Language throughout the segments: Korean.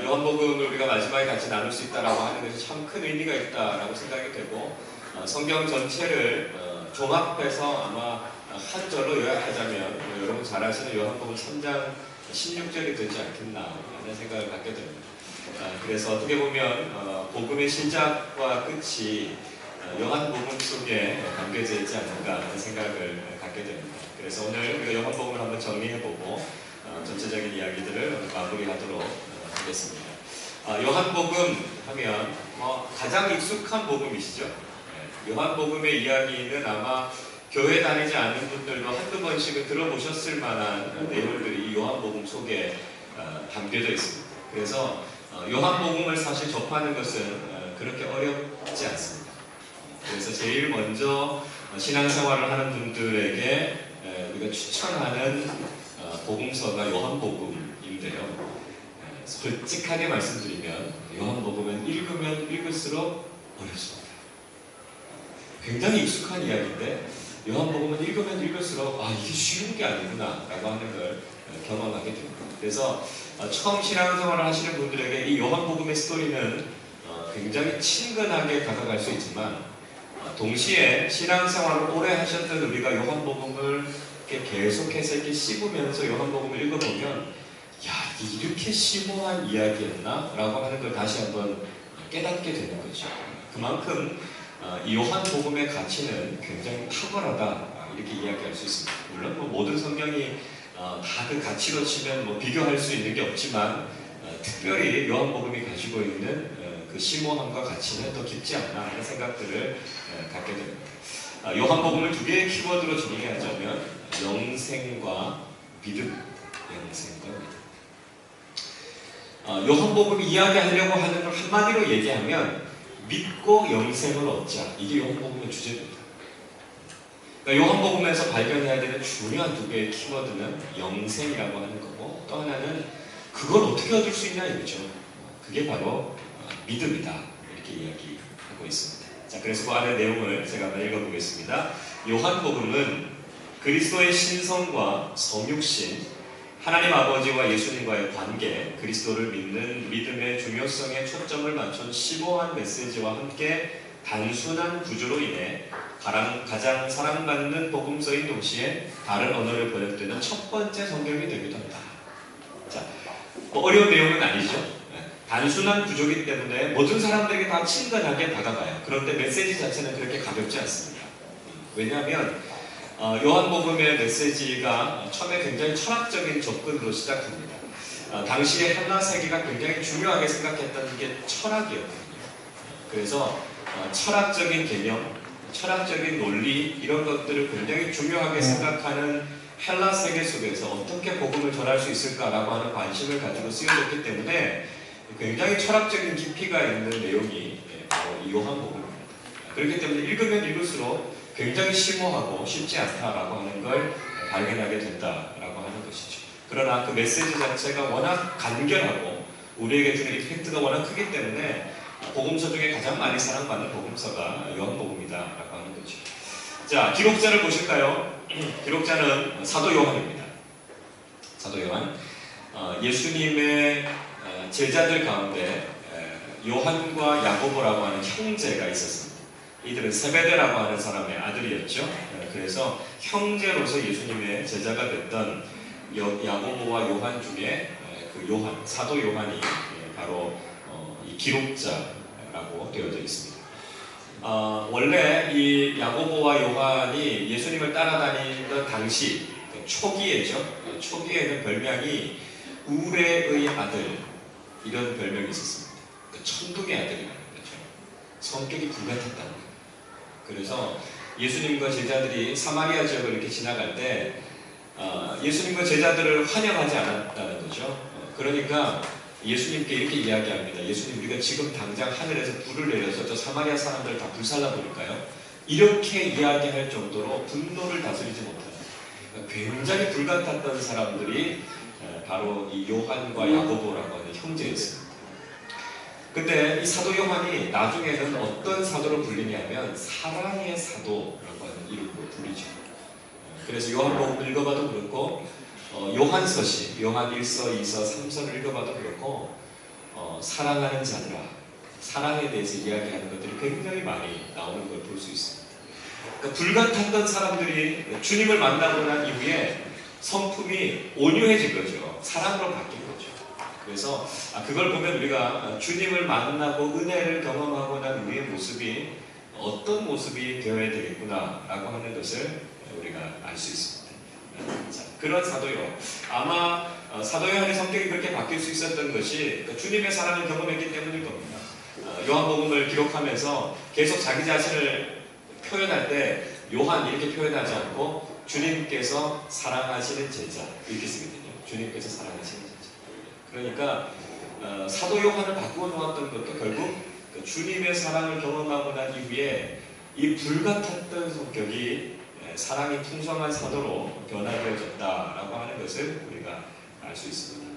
요한복음을 우리가 마지막에 같이 나눌 수 있다라고 하는 것이 참 큰 의미가 있다라고 생각이 되고, 성경 전체를 종합해서 아마 한 절로 요약하자면 여러분 잘 아시는 요한복음 3장 16절이 되지 않겠나 하는 생각을 갖게 됩니다. 그래서 어떻게 보면 복음의 시작과 끝이 요한복음 속에 담겨져 있지 않는가 하는 생각을 갖게 됩니다. 그래서 오늘 우리가 요한복음을 한번 정리해보고 전체적인 이야기들을 마무리하도록 하겠습니다. 요한복음 하면 가장 익숙한 복음이시죠. 요한복음의 이야기는 아마 교회 다니지 않는 분들도 한두 번씩은 들어보셨을 만한 내용들이 이 요한복음 속에 담겨져 있습니다. 그래서 요한복음을 사실 접하는 것은 그렇게 어렵지 않습니다. 그래서 제일 먼저 신앙생활을 하는 분들에게 우리가 추천하는 복음서가 요한복음인데요. 솔직하게 말씀드리면 요한복음은 읽으면 읽을수록 어렵습니다. 굉장히 익숙한 이야기인데 요한복음은 읽으면 읽을수록 이게 쉬운 게 아니구나 라고 하는 걸 경험하게 됩니다. 그래서 처음 신앙생활을 하시는 분들에게 이 요한복음의 스토리는 굉장히 친근하게 다가갈 수 있지만 동시에 신앙생활을 오래 하셨던 우리가 요한복음을 계속해서 이렇게 씹으면서 요한복음을 읽어보면 이렇게 심오한 이야기였나? 라고 하는 걸 다시 한번 깨닫게 되는 거죠. 그만큼 이 요한복음의 가치는 굉장히 탁월하다 이렇게 이야기할 수 있습니다. 물론 모든 성경이 다 그 가치로 치면 비교할 수 있는 게 없지만 특별히 요한복음이 가지고 있는 그 심오함과 가치는 더 깊지 않나 하는 생각들을 갖게 됩니다. 요한복음을 두 개의 키워드로 정리하자면 영생과 믿음, 영생과 믿음. 요한복음이 이야기하려고 하는 걸 한마디로 얘기하면 믿고 영생을 얻자. 이게 요한복음의 주제입니다. 그러니까 요한복음에서 발견해야 되는 중요한 두 개의 키워드는 영생이라고 하는 거고, 또 하나는 그걸 어떻게 얻을 수 있냐 이거죠. 그게 바로 믿음이다. 이렇게 이야기하고 있습니다. 자, 그래서 그 안의 내용을 제가 한번 읽어보겠습니다. 요한복음은 그리스도의 신성과 성육신, 하나님 아버지와 예수님과의 관계, 그리스도를 믿는 믿음의 중요성에 초점을 맞춘 심오한 메시지와 함께 단순한 구조로 인해 가장 사랑받는 복음서인 동시에 다른 언어를 번역되는 첫 번째 성경이 되기도 한다. 자, 어려운 내용은 아니죠. 단순한 구조이기 때문에 모든 사람들에게 다 친근하게 다가가요. 그런데 메시지 자체는 그렇게 가볍지 않습니다. 왜냐하면 요한복음의 메시지가 처음에 굉장히 철학적인 접근으로 시작합니다. 당시에 헬라 세계가 굉장히 중요하게 생각했던 게 철학이었거든요. 그래서 철학적인 개념, 철학적인 논리 이런 것들을 굉장히 중요하게 생각하는 헬라 세계 속에서 어떻게 복음을 전할 수 있을까라고 하는 관심을 가지고 쓰여졌기 때문에 굉장히 철학적인 깊이가 있는 내용이 바로 이 요한복음입니다. 그렇기 때문에 읽으면 읽을수록 굉장히 심오하고 쉽지 않다라고 하는 걸 발견하게 된다라고 하는 것이죠. 그러나 그 메시지 자체가 워낙 간결하고 우리에게 주는 이펙트가 워낙 크기 때문에 복음서 중에 가장 많이 사랑받는 복음서가 요한복음이다라고 하는 거죠. 자, 기록자를 보실까요? 기록자는 사도 요한입니다. 사도 요한. 예수님의 제자들 가운데 요한과 야고보라고 하는 형제가 있었습니다. 이들은 세베대라고 하는 사람의 아들이었죠. 그래서 형제로서 예수님의 제자가 됐던 야고보와 요한 중에 그 요한, 사도 요한이 바로 이 기록자라고 되어져 있습니다. 원래 이 야고보와 요한이 예수님을 따라다니던 당시 초기에죠. 초기에는 별명이 우레의 아들 이런 별명이 있었습니다. 천국의 아들이라는 거죠. 성격이 불같았다는 거예요. 그래서 예수님과 제자들이 사마리아 지역을 이렇게 지나갈 때 예수님과 제자들을 환영하지 않았다는 거죠. 그러니까 예수님께 이렇게 이야기합니다. 예수님, 우리가 지금 당장 하늘에서 불을 내려서 저 사마리아 사람들을 다 불살라 버릴까요? 이렇게 이야기할 정도로 분노를 다스리지 못하는 굉장히 불같았던 사람들이 바로 이 요한과 야고보라고 하는 형제였습니다. 근데 이 사도 요한이 나중에는 어떤 사도로 불리냐면 사랑의 사도라고 하는 이름으로 불리죠. 그래서 요한복음 읽어봐도 그렇고 요한서시, 요한 1서, 2서, 3서를 읽어봐도 그렇고 사랑하는 자들아, 사랑에 대해서 이야기하는 것들이 굉장히 많이 나오는 걸 볼 수 있습니다. 그러니까 불같았던 사람들이 주님을 만나고 난 이후에 성품이 온유해진 거죠. 사랑으로 바뀐 거죠. 그래서 그걸 보면 우리가 주님을 만나고 은혜를 경험하고 난 후의 모습이 어떤 모습이 되어야 되겠구나 라고 하는 것을 우리가 알 수 있습니다. 자, 그런 사도 요한, 아마 사도 요한의 성격이 그렇게 바뀔 수 있었던 것이 주님의 사랑을 경험했기 때문일 겁니다. 요한복음을 기록하면서 계속 자기 자신을 표현할 때 요한 이렇게 표현하지 않고 주님께서 사랑하시는 제자 이렇게 쓰거든요. 주님께서 사랑하시는 제자. 그러니까 사도 요한을 바꾸어 놓았던 것도 결국 주님의 사랑을 경험하고 난 이후에 이 불같았던 성격이 사랑이 풍성한 사도로 변화되어졌다라고 하는 것을 우리가 알 수 있습니다.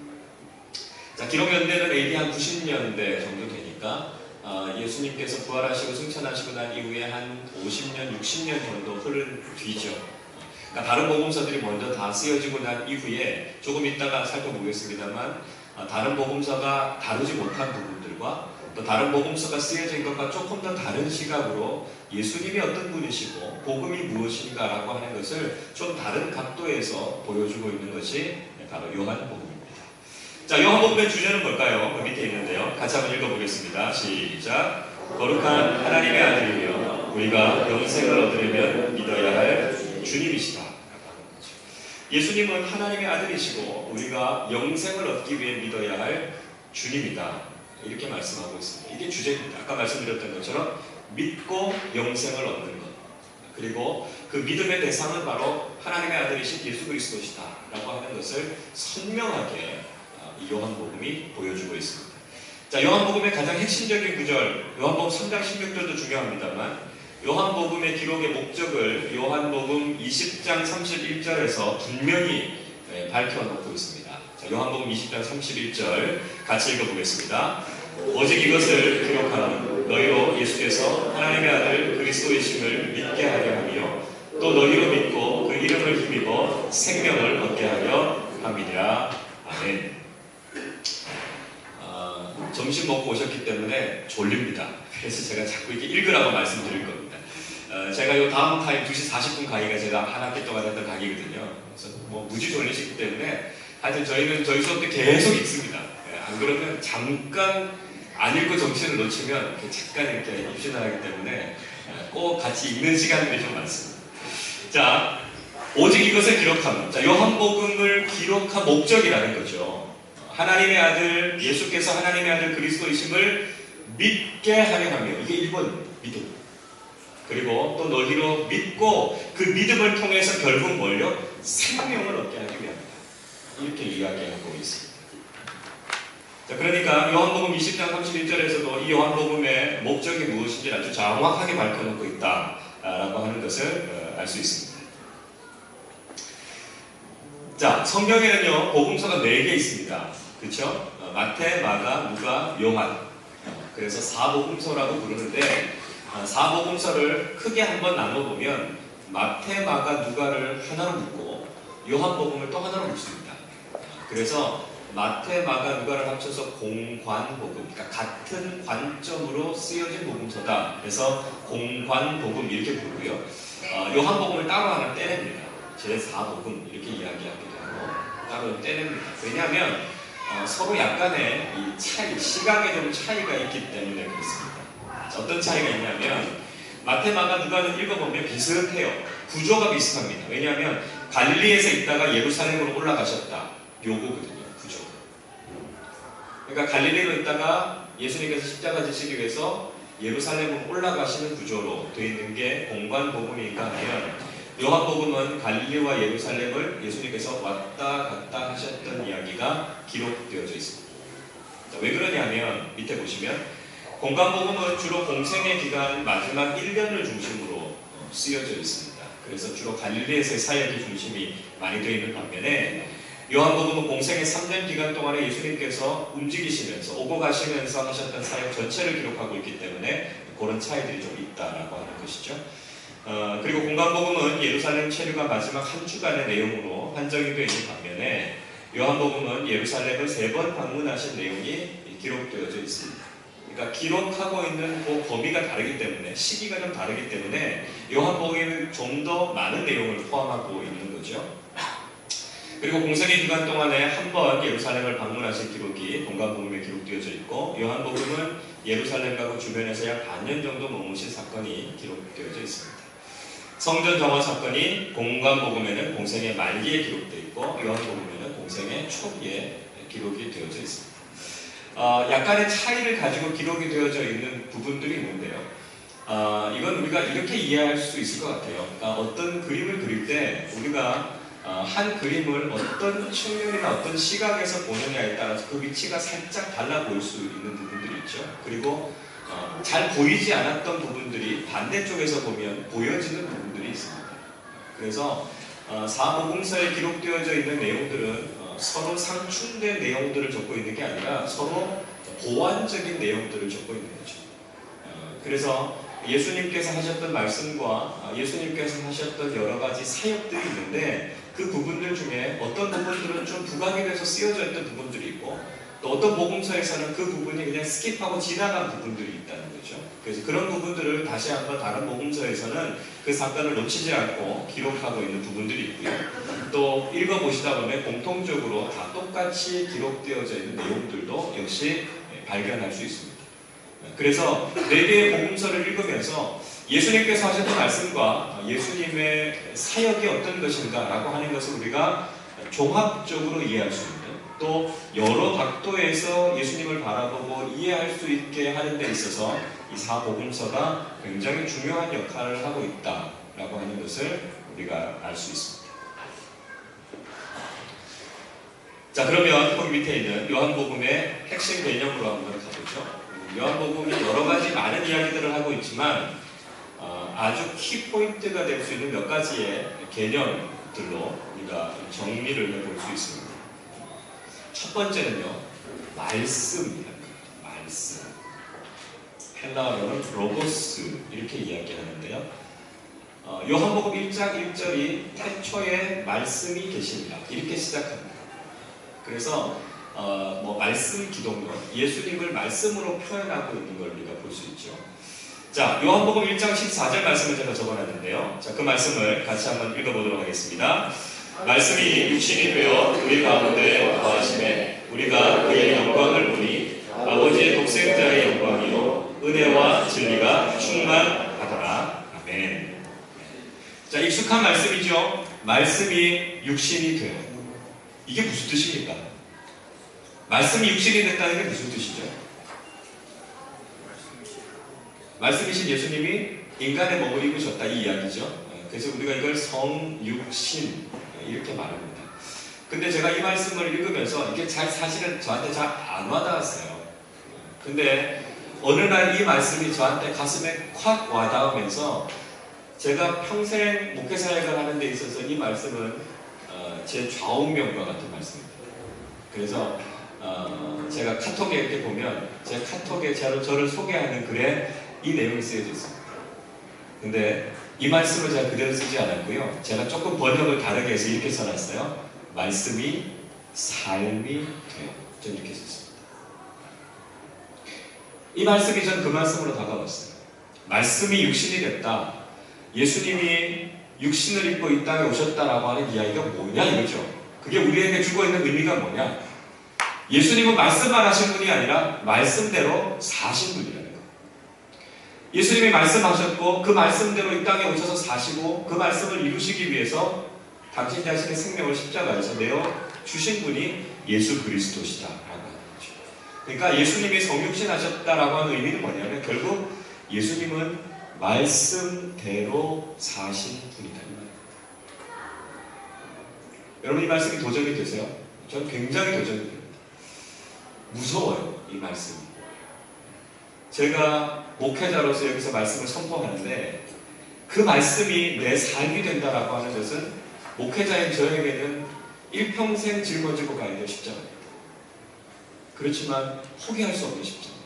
자, 기록 연대는 AD 한 90년대 정도 되니까 예수님께서 부활하시고 승천하시고 난 이후에 한 50년, 60년 정도 흐른 뒤죠. 그러니까 다른 복음서들이 먼저 다 쓰여지고 난 이후에 조금 있다가 살펴보겠습니다만 다른 복음서가 다루지 못한 부분들과 또 다른 복음서가 쓰여진 것과 조금 더 다른 시각으로 예수님이 어떤 분이시고 복음이 무엇인가라고 하는 것을 좀 다른 각도에서 보여주고 있는 것이 바로 요한복음입니다. 자, 요한복음의 주제는 뭘까요? 그 밑에 있는데요. 같이 한번 읽어보겠습니다. 시작. 거룩한 하나님의 아들이며 우리가 영생을 얻으려면 믿어야 할 주님이시다. 예수님은 하나님의 아들이시고 우리가 영생을 얻기 위해 믿어야 할 주님이다. 이렇게 말씀하고 있습니다. 이게 주제입니다. 아까 말씀드렸던 것처럼 믿고 영생을 얻는 것. 그리고 그 믿음의 대상은 바로 하나님의 아들이신 예수 그리스도시다 라고 하는 것을 선명하게 이 요한복음이 보여주고 있습니다. 자, 요한복음의 가장 핵심적인 구절, 요한복음 3장 16절도 중요합니다만 요한복음의 기록의 목적을 요한복음 20장 31절에서 분명히 밝혀놓고 있습니다. 자, 요한복음 20장 31절 같이 읽어보겠습니다. 오직 이것을 기록하는 너희로 예수께서 하나님의 아들 그리스도이심을 믿게 하려 하며 또 너희로 믿고 그 이름을 힘입어 생명을 얻게 하려 함이니라. 아멘. 점심 먹고 오셨기 때문에 졸립니다. 그래서 제가 자꾸 이렇게 읽으라고 말씀드릴 겁니다. 제가 요 다음 타임 2시 40분 강의가 제가 한 학기 동안 했던 강의거든요. 그래서 뭐 무지 졸리시기 때문에 하여튼 저희는 저희 수업 때 계속 읽습니다. 안 그러면 잠깐 안 읽고 정신을 놓치면 잠깐 이렇게 입신하기 때문에 꼭 같이 읽는 시간들이 좀 많습니다. 자, 오직 이것을 기록함. 자, 요한복음을 기록한 목적이라는 거죠. 하나님의 아들, 예수께서 하나님의 아들 그리스도이심을 믿게 하려 하며, 이게 1번 믿음. 그리고 또 너희로 믿고 그 믿음을 통해서 결국 뭘요? 생명을 얻게 하기 위함이다. 이렇게 이야기하고 있습니다. 자, 그러니까 요한복음 20장 31절에서도 이 요한복음의 목적이 무엇인지 아주 정확하게 밝혀놓고 있다라고 하는 것을 알 수 있습니다. 자, 성경에는요 복음서가 4개 있습니다. 그렇죠? 마태, 마가, 누가, 요한. 그래서 사복음서라고 부르는데 사복음서를 크게 한번 나눠보면 마태, 마가, 누가를 하나로 묶고 요한복음을 또 하나로 묶습니다. 그래서 마태, 마가, 누가를 합쳐서 공관복음, 그러니까 같은 관점으로 쓰여진 복음서다. 그래서 공관복음 이렇게 부르고요. 요한복음을 따로 하나 떼냅니다. 제4복음 이렇게 이야기하기도 하고 따로 떼냅니다. 왜냐하면 서로 약간의 이 차이, 시각에 좀 차이가 있기 때문에 그렇습니다. 자, 어떤 차이가 있냐면 마태, 마가, 누가는 읽어보면 비슷해요. 구조가 비슷합니다. 왜냐하면 갈릴리에서 있다가 예루살렘으로 올라가셨다. 요거거든요. 구조. 그러니까 갈릴리로 있다가 예수님께서 십자가 지시기 위해서 예루살렘으로 올라가시는 구조로 되어 있는 게 공관복음인가 하면 요한복음은 갈릴리와 예루살렘을 예수님께서 왔다 갔다 하셨던 이야기가 기록되어져 있습니다. 자, 왜 그러냐면 밑에 보시면 공관복음은 주로 공생의 기간 마지막 1년을 중심으로 쓰여져 있습니다. 그래서 주로 갈릴리에서의 사역이 중심이 많이 되어 있는 반면에 요한복음은 공생의 3년 기간 동안에 예수님께서 움직이시면서 오고 가시면서 하셨던 사역 전체를 기록하고 있기 때문에 그런 차이들이 좀 있다라고 하는 것이죠. 그리고 공관복음은 예루살렘 체류가 마지막 한 주간의 내용으로 한정이 되어 있는 반면에 요한복음은 예루살렘을 3번 방문하신 내용이 기록되어져 있습니다. 그러니까 기록하고 있는 그 범위가 다르기 때문에 시기가 좀 다르기 때문에 요한복음이 좀 더 많은 내용을 포함하고 있는 거죠. 그리고 공생의 기간 동안에 한 번 예루살렘을 방문하신 기록이 동관복음에 기록되어져 있고 요한복음은 예루살렘과 그 주변에서 약 반년 정도 머무신 사건이 기록되어져 있습니다. 성전 정화 사건이 동관복음에는 공생의 말기에 기록되어 있고 요한복음에는 공생의 초기에 기록이 되어져 있습니다. 약간의 차이를 가지고 기록이 되어져 있는 부분들이 있는데요. 이건 우리가 이렇게 이해할 수 있을 것 같아요. 어떤 그림을 그릴 때 우리가 한 그림을 어떤 측면이나 어떤 시각에서 보느냐에 따라서 그 위치가 살짝 달라 보일 수 있는 부분들이 있죠. 그리고 잘 보이지 않았던 부분들이 반대쪽에서 보면 보여지는 부분들이 있습니다. 그래서 사복음서에 기록되어져 있는 내용들은 서로 상충된 내용들을 적고 있는 게 아니라 서로 보완적인 내용들을 적고 있는 거죠. 그래서 예수님께서 하셨던 말씀과 예수님께서 하셨던 여러 가지 사역들이 있는데 그 부분들 중에 어떤 부분들은 좀 부각이 돼서 쓰여져 있던 부분들이 있고 또 어떤 복음서에서는 그 부분이 그냥 스킵하고 지나간 부분들이 있다는 거죠. 그래서 그런 부분들을 다시 한번 다른 복음서에서는 그 사건을 놓치지 않고 기록하고 있는 부분들이 있고요. 또 읽어보시다 보면 공통적으로 다 똑같이 기록되어져 있는 내용들도 역시 발견할 수 있습니다. 그래서 네 개의 복음서를 읽으면서 예수님께서 하셨던 말씀과 예수님의 사역이 어떤 것인가 라고 하는 것을 우리가 종합적으로 이해할 수 있는 또 여러 각도에서 예수님을 바라보고 이해할 수 있게 하는 데 있어서 이 사복음서가 굉장히 중요한 역할을 하고 있다라고 하는 것을 우리가 알 수 있습니다. 자, 그러면 거기 밑에 있는 요한복음의 핵심 개념으로 한번 가보죠. 요한복음이 여러 가지 많은 이야기들을 하고 있지만 아주 키포인트가 될 수 있는 몇 가지의 개념들로 우리가 정리를 해볼 수 있습니다. 첫 번째는요, 말씀입니다. 말씀. 헬라어로는 로고스 이렇게 이야기하는데요. 요한복음 1장 1절이 태초에 말씀이 계십니다. 이렇게 시작합니다. 그래서 말씀 기독론, 예수님을 말씀으로 표현하고 있는 걸 우리가 볼 수 있죠. 자, 요한복음 1장 14절 말씀을 제가 적어놨는데요. 자, 그 말씀을 같이 한번 읽어보도록 하겠습니다. 말씀이 육신이 되어 우리 가운데 거하심에 우리가 그의 영광을 보니 아버지의 독생자의 영광이요 은혜와 진리가 충만하더라. 아멘. 자, 익숙한 말씀이죠. 말씀이 육신이 되어. 이게 무슨 뜻입니까? 말씀이 육신이 됐다는 게 무슨 뜻이죠? 말씀이신 예수님이 인간에 머물 입으셨다 이 이야기죠. 그래서 우리가 이걸 성육신 이렇게 말합니다. 근데 제가 이 말씀을 읽으면서 이게 사실은 저한테 잘 안 와닿았어요. 근데 어느 날 이 말씀이 저한테 가슴에 콱 와닿으면서 제가 평생 목회사역을 하는 데 있어서 이 말씀은 제 좌우명과 같은 말씀입니다. 그래서 제가 카톡에 이렇게 보면 제 카톡에 저를 소개하는 글에 이 내용이 쓰여져 있습니다. 근데 이 말씀을 제가 그대로 쓰지 않았고요. 제가 조금 번역을 다르게 해서 이렇게 써놨어요. 말씀이 삶이 돼요. 전 이렇게 썼습니다. 이 말씀이 전 그 말씀으로 다가왔어요. 말씀이 육신이 됐다. 예수님이 육신을 입고 이 땅에 오셨다라고 하는 이야기가 뭐냐 이거죠. 그게 우리에게 주고 있는 의미가 뭐냐. 예수님은 말씀만 하신 분이 아니라 말씀대로 사신 분이라는 거예요. 예수님이 말씀하셨고 그 말씀대로 이 땅에 오셔서 사시고 그 말씀을 이루시기 위해서 당신 자신의 생명을 십자가에서 내어 주신 분이 예수 그리스도시다라고 하는 거죠. 그러니까 예수님이 성육신 하셨다라고 하는 의미는 뭐냐면 결국 예수님은 말씀대로 사신 분이다. 여러분 이 말씀이 도전이 되세요? 저는 굉장히 도전이 됩니다. 무서워요, 이 말씀이. 제가 목회자로서 여기서 말씀을 선포하는데 그 말씀이 내 삶이 된다라고 하는 것은 목회자인 저에게는 일평생 짊어지고 가야 될 십자가입니다. 그렇지만 포기할 수 없는 십자가죠.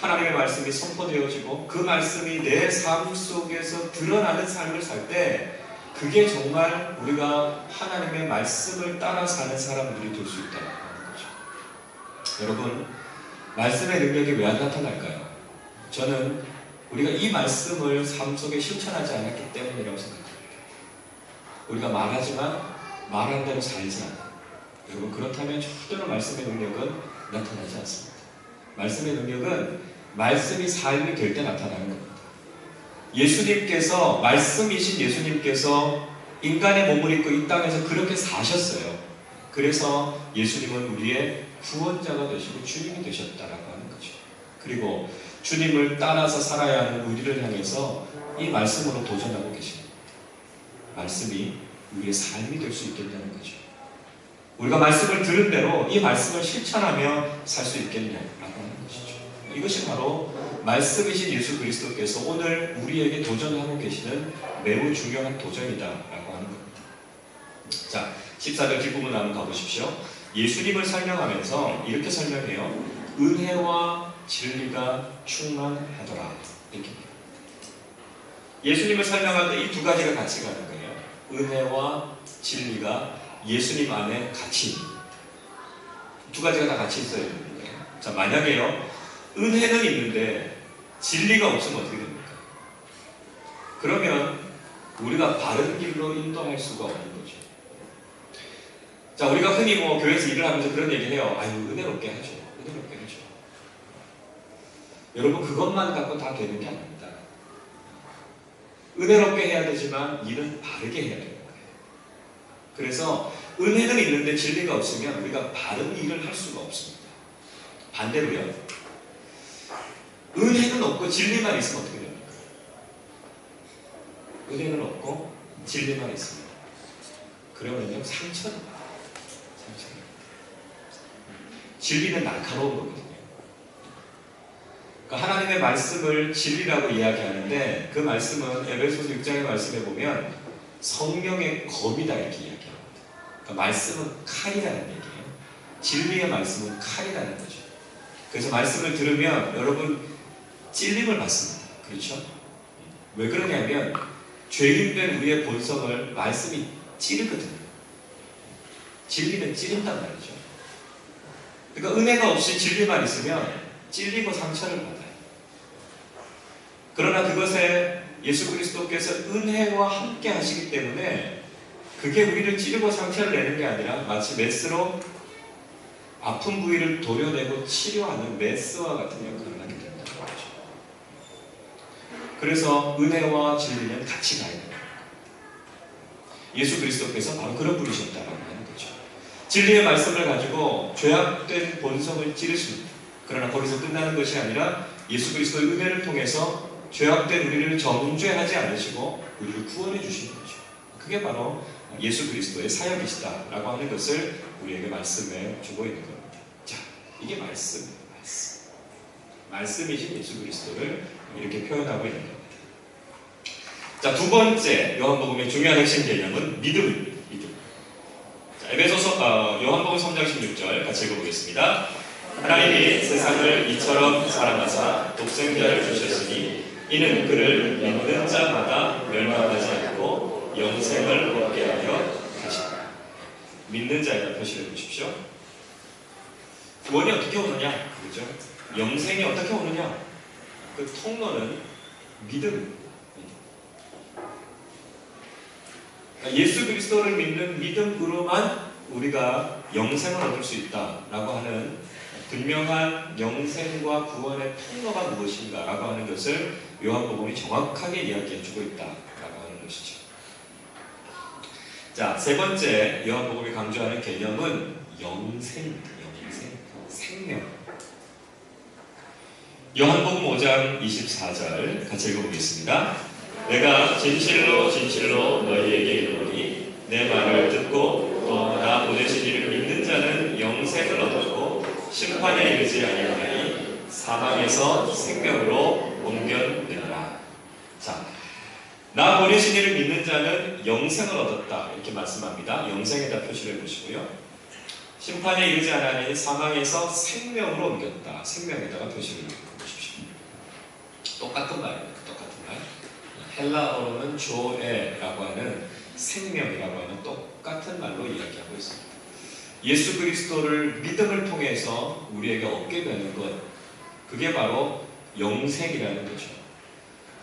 하나님의 말씀이 선포되어지고 그 말씀이 내 삶 속에서 드러나는 삶을 살 때 그게 정말 우리가 하나님의 말씀을 따라 사는 사람들이 될 수 있다는 거죠. 여러분, 말씀의 능력이 왜 안 나타날까요? 저는 우리가 이 말씀을 삶 속에 실천하지 않았기 때문이라고 생각합니다. 우리가 말하지만 말한 대로 살지 않아요. 여러분, 그렇다면 절대로 말씀의 능력은 나타나지 않습니다. 말씀의 능력은 말씀이 삶이 될 때 나타나는 겁니다. 예수님께서, 말씀이신 예수님께서 인간의 몸을 입고 이 땅에서 그렇게 사셨어요. 그래서 예수님은 우리의 구원자가 되시고 주님이 되셨다라고 하는 거죠. 그리고 주님을 따라서 살아야 하는 우리를 향해서 이 말씀으로 도전하고 계십니다. 말씀이 우리의 삶이 될 수 있겠냐는 거죠. 우리가 말씀을 들은 대로 이 말씀을 실천하며 살 수 있겠냐라고 하는 것이죠. 이것이 바로 말씀이신 예수 그리스도께서 오늘 우리에게 도전하고 계시는 매우 중요한 도전이다라고 하는 겁니다. 자, 14절 뒷부분 한번 가보십시오. 예수님을 설명하면서 이렇게 설명해요. 은혜와 진리가 충만하더라. 이렇게. 예수님을 설명할 때 이 두 가지가 같이 가는 거예요. 은혜와 진리가 예수님 안에 같이 있는 두 가지가 다 같이 있어야 되는 거예요. 자, 만약에요, 은혜는 있는데 진리가 없으면 어떻게 됩니까? 그러면 우리가 바른 길로 인도할 수가 없는 거죠. 자, 우리가 흔히 뭐 교회에서 일을 하면서 그런 얘기를 해요. 아유, 은혜롭게 하죠. 은혜롭게 하죠. 여러분, 그것만 갖고 다 되는 게 아닙니다. 은혜롭게 해야 되지만 일은 바르게 해야 되는 거예요. 그래서 은혜는 있는데 진리가 없으면 우리가 바른 일을 할 수가 없습니다. 반대로요, 은혜는 없고 진리만 있으면 어떻게 됩니까? 은혜는 없고 진리만 있습니다. 그러면요, 상처입니다. 진리는 날카로운 거거든요. 그러니까 하나님의 말씀을 진리라고 이야기하는데 그 말씀은 에베소서 6장의 말씀에 보면 성령의 검이다 이렇게 이야기합니다. 그러니까 말씀은 칼이라는 얘기예요. 진리의 말씀은 칼이라는 거죠. 그래서 말씀을 들으면 여러분 찔림을 받습니다. 그렇죠? 왜 그러냐면 죄인된 우리의 본성을 말씀이 찌르거든요. 진리는 찌른단 말이죠. 그러니까 은혜가 없이 진리만 있으면 찔리고 상처를 받아요. 그러나 그것에 예수 그리스도께서 은혜와 함께 하시기 때문에 그게 우리를 찌르고 상처를 내는 게 아니라 마치 메스로 아픈 부위를 도려내고 치료하는 메스와 같은 역할을 하게 된다는 거죠. 그래서 은혜와 진리는 같이 가야 됩니다. 예수 그리스도께서 바로 그런 분이셨다라고 하는 거죠. 진리의 말씀을 가지고 죄악된 본성을 찌르십니다. 그러나 거기서 끝나는 것이 아니라 예수 그리스도의 은혜를 통해서 죄악된 우리를 정죄하지 않으시고 우리를 구원해 주시는 거죠. 그게 바로 예수 그리스도의 사역이시다라고 하는 것을 우리에게 말씀해 주고 있는 겁니다. 자, 이게 말씀이에요. 말씀이신 예수 그리스도를 이렇게 표현하고 있는 겁니다. 자, 두 번째 요한복음의 중요한 핵심 개념은 믿음입니다. 자, 에베소서 요한복음 3장 16절 같이 읽어보겠습니다. 하나님이 세상을 이처럼 사랑하사 독생자를 주셨으니 이는 그를 믿는 자마다 멸망하지 않고 영생을 얻게 하려 하시다. 믿는 자에다 표시해 보십시오. 구원이 어떻게 오느냐? 그렇죠? 영생이 어떻게 오느냐? 그 통로는 믿음입니다. 예수 그리스도를 믿는 믿음으로만 우리가 영생을 얻을 수 있다라고 하는 분명한 영생과 구원의 통로가 무엇인가 라고 하는 것을 요한복음이 정확하게 이야기해주고 있다라고 하는 것이죠. 자, 세 번째 요한복음이 강조하는 개념은 영생입니다. 영생, 생명. 요한복음 5장 24절 같이 읽어보겠습니다. 내가 진실로 진실로 너희에게 이르노니 내 말을 듣고 또 나 보내신 이를 믿는 자는 영생을 얻었고 심판에 이르지 아니하나니 사망에서 생명으로 옮겨내라. 자, 나 보내신 이를 믿는 자는 영생을 얻었다 이렇게 말씀합니다. 영생에다 표시를 해보시고요. 심판에 이르지 않으니 사망에서 생명으로 옮겼다. 생명에다가 표시를 해보십시오. 똑같은 말입니다. 똑같은 말. 헬라어로는 조에라고 하는 생명이라고 하는 똑같은 말로 이야기하고 있습니다. 예수 그리스도를 믿음을 통해서 우리에게 얻게 되는 것, 그게 바로 영생이라는 거죠.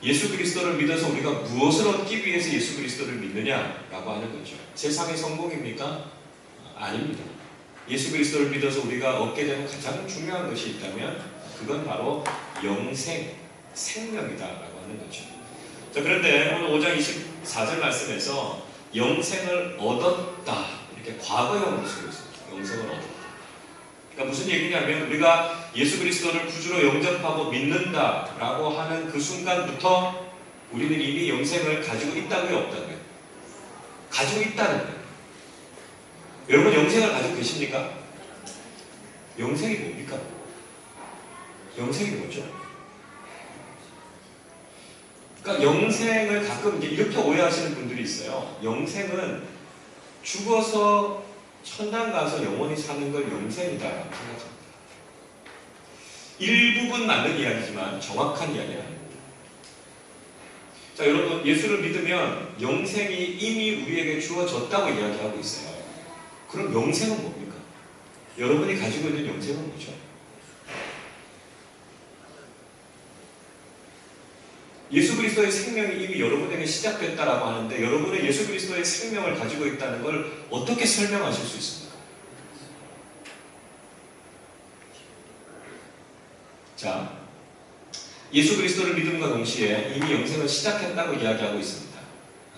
예수 그리스도를 믿어서 우리가 무엇을 얻기 위해서 예수 그리스도를 믿느냐라고 하는 거죠. 세상의 성공입니까? 아닙니다. 예수 그리스도를 믿어서 우리가 얻게 되는 가장 중요한 것이 있다면 그건 바로 영생, 생명이다라고 하는 거죠. 자, 그런데 오늘 5장 24절 말씀에서 영생을 얻었다, 이렇게 과거형으로 쓰고 있습니다. 영생을 얻었다. 그러니까 무슨 얘기냐면 우리가 예수 그리스도를 구주로 영접하고 믿는다라고 하는 그 순간부터 우리는 이미 영생을 가지고 있다고요, 없다고요? 가지고 있다는 거예요. 여러분 영생을 가지고 계십니까? 영생이 뭡니까? 영생이 뭐죠? 그러니까 영생을 가끔 이렇게 오해하시는 분들이 있어요. 영생은 죽어서 천당 가서 영원히 사는 걸 영생이다라고 생각합니다. 일부분 맞는 이야기지만 정확한 이야기는 아닙니다. 자, 여러분 예수를 믿으면 영생이 이미 우리에게 주어졌다고 이야기하고 있어요. 그럼 영생은 뭡니까? 여러분이 가지고 있는 영생은 뭐죠? 예수 그리스도의 생명이 이미 여러분에게 시작됐다라고 하는데 여러분은 예수 그리스도의 생명을 가지고 있다는 걸 어떻게 설명하실 수 있습니까? 자, 예수 그리스도를 믿음과 동시에 이미 영생을 시작했다고 이야기하고 있습니다.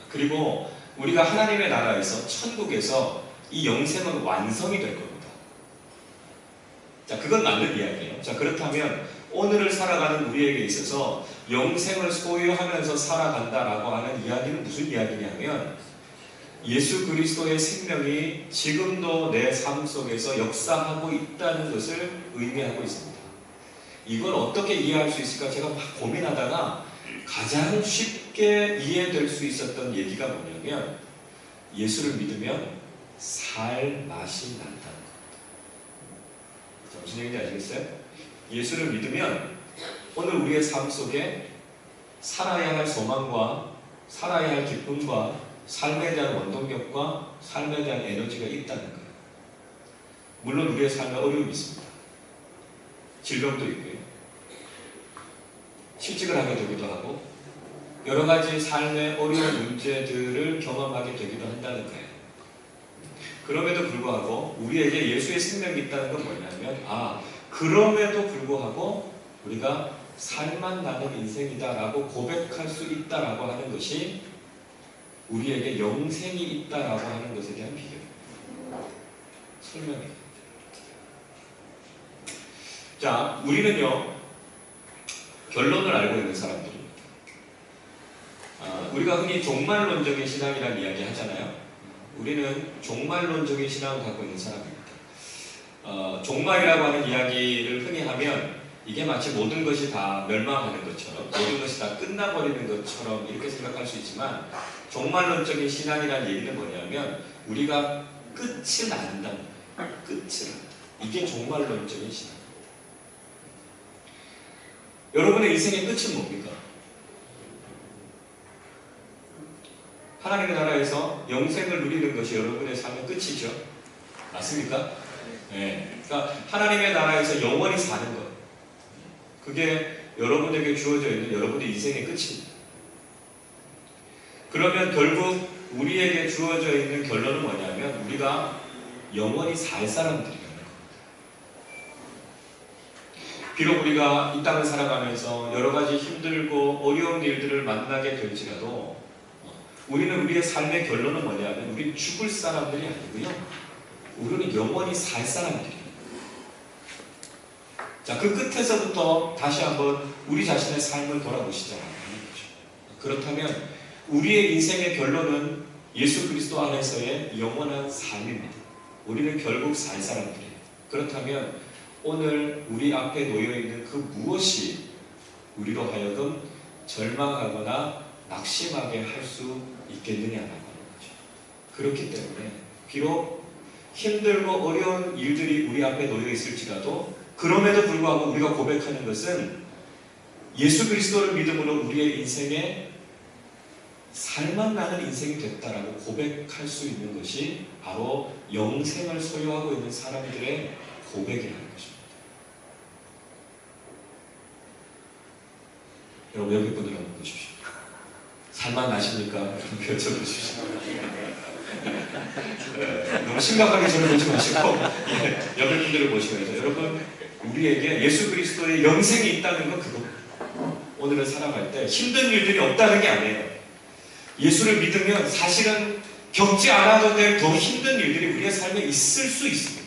그리고 우리가 하나님의 나라에서 천국에서 이 영생은 완성이 될 겁니다. 자, 그건 맞는 이야기예요. 자, 그렇다면 오늘을 살아가는 우리에게 있어서 영생을 소유하면서 살아간다라고 하는 이야기는 무슨 이야기냐면 예수 그리스도의 생명이 지금도 내 삶 속에서 역사하고 있다는 것을 의미하고 있습니다. 이걸 어떻게 이해할 수 있을까 제가 막 고민하다가 가장 쉽게 이해될 수 있었던 얘기가 뭐냐면 예수를 믿으면 살 맛이 난다는 겁니다. 무슨 얘기인지 아시겠어요? 예수를 믿으면 오늘 우리의 삶 속에 살아야 할 소망과 살아야 할 기쁨과 삶에 대한 원동력과 삶에 대한 에너지가 있다는 거예요. 물론 우리의 삶에 어려움이 있습니다. 질병도 있고요. 실직을 하게 되기도 하고 여러 가지 삶의 어려운 문제들을 경험하게 되기도 한다는 거예요. 그럼에도 불구하고 우리에게 예수의 생명이 있다는 건 뭐냐면 그럼에도 불구하고 우리가 살만 나는 인생이다라고 고백할 수 있다라고 하는 것이 우리에게 영생이 있다라고 하는 것에 대한 비결입니다. 설명입니다. 자, 우리는요 결론을 알고 있는 사람들입니다. 우리가 흔히 종말론적인 신앙이라는 이야기 하잖아요. 우리는 종말론적인 신앙을 갖고 있는 사람입니다. 종말이라고 하는 이야기를 흔히 하면 이게 마치 모든 것이 다 멸망하는 것처럼 모든 것이 다 끝나버리는 것처럼 이렇게 생각할 수 있지만 종말론적인 신앙이라는 얘기는 뭐냐면 우리가 끝을 안다. 끝을 안다. 이게 종말론적인 신앙. 여러분의 인생의 끝은 뭡니까? 하나님의 나라에서 영생을 누리는 것이 여러분의 삶의 끝이죠. 맞습니까? 네. 그러니까 하나님의 나라에서 영원히 사는 것. 그게 여러분에게 주어져 있는 여러분의 인생의 끝입니다. 그러면 결국 우리에게 주어져 있는 결론은 뭐냐면 우리가 영원히 살 사람들이라는 겁니다. 비록 우리가 이 땅을 살아가면서 여러 가지 힘들고 어려운 일들을 만나게 될지라도 우리는 우리의 삶의 결론은 뭐냐면 우리는 죽을 사람들이 아니고요. 우리는 영원히 살 사람들이에요. 자, 그 끝에서부터 다시 한번 우리 자신의 삶을 돌아보시자는 거죠. 그렇다면 우리의 인생의 결론은 예수 그리스도 안에서의 영원한 삶입니다. 우리는 결국 살 사람들이에요. 그렇다면 오늘 우리 앞에 놓여있는 그 무엇이 우리로 하여금 절망하거나 낙심하게 할 수 있겠느냐라고 하는 거죠. 그렇기 때문에 비록 힘들고 어려운 일들이 우리 앞에 놓여 있을지라도 그럼에도 불구하고 우리가 고백하는 것은 예수 그리스도를 믿음으로 우리의 인생의 살만 나는 인생이 됐다라고 고백할 수 있는 것이 바로 영생을 소유하고 있는 사람들의 고백이라는 것입니다. 여러분 여기 분들 한번 보십시오. 살만 나십니까? 여쭤보십시오. 너무 심각하게 저를 보지 마시고 옆에 분들을 보시면서 여러분 우리에게 예수 그리스도의 영생이 있다는 건 그거. 오늘을 살아갈 때 힘든 일들이 없다는 게 아니에요. 예수를 믿으면 사실은 겪지 않아도 될 더 힘든 일들이 우리의 삶에 있을 수 있습니다.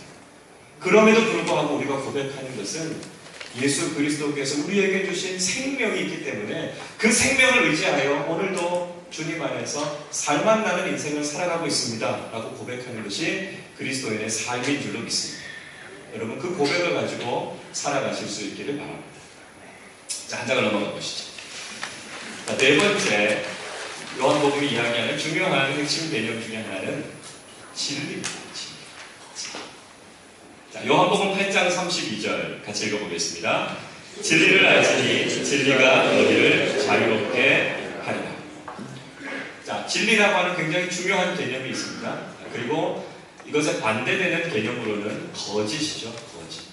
그럼에도 불구하고 우리가 고백하는 것은 예수 그리스도께서 우리에게 주신 생명이 있기 때문에 그 생명을 의지하여 오늘도 주님 안에서 살만 나는 인생을 살아가고 있습니다 라고 고백하는 것이 그리스도인의 삶인 줄로 믿습니다. 여러분 그 고백을 가지고 살아가실 수 있기를 바랍니다. 자, 한 장을 넘어가 보시죠. 자, 네 번째 요한복음이 이야기하는 중요한 핵심 개념 중에 하나는 진리입니다. 자, 요한복음 8장 32절 같이 읽어보겠습니다. 진리를 알지니 진리가 너희를 자유롭게 하리라. 자, 진리라고 하는 굉장히 중요한 개념이 있습니다. 그리고 이것에 반대되는 개념으로는 거짓이죠. 거짓.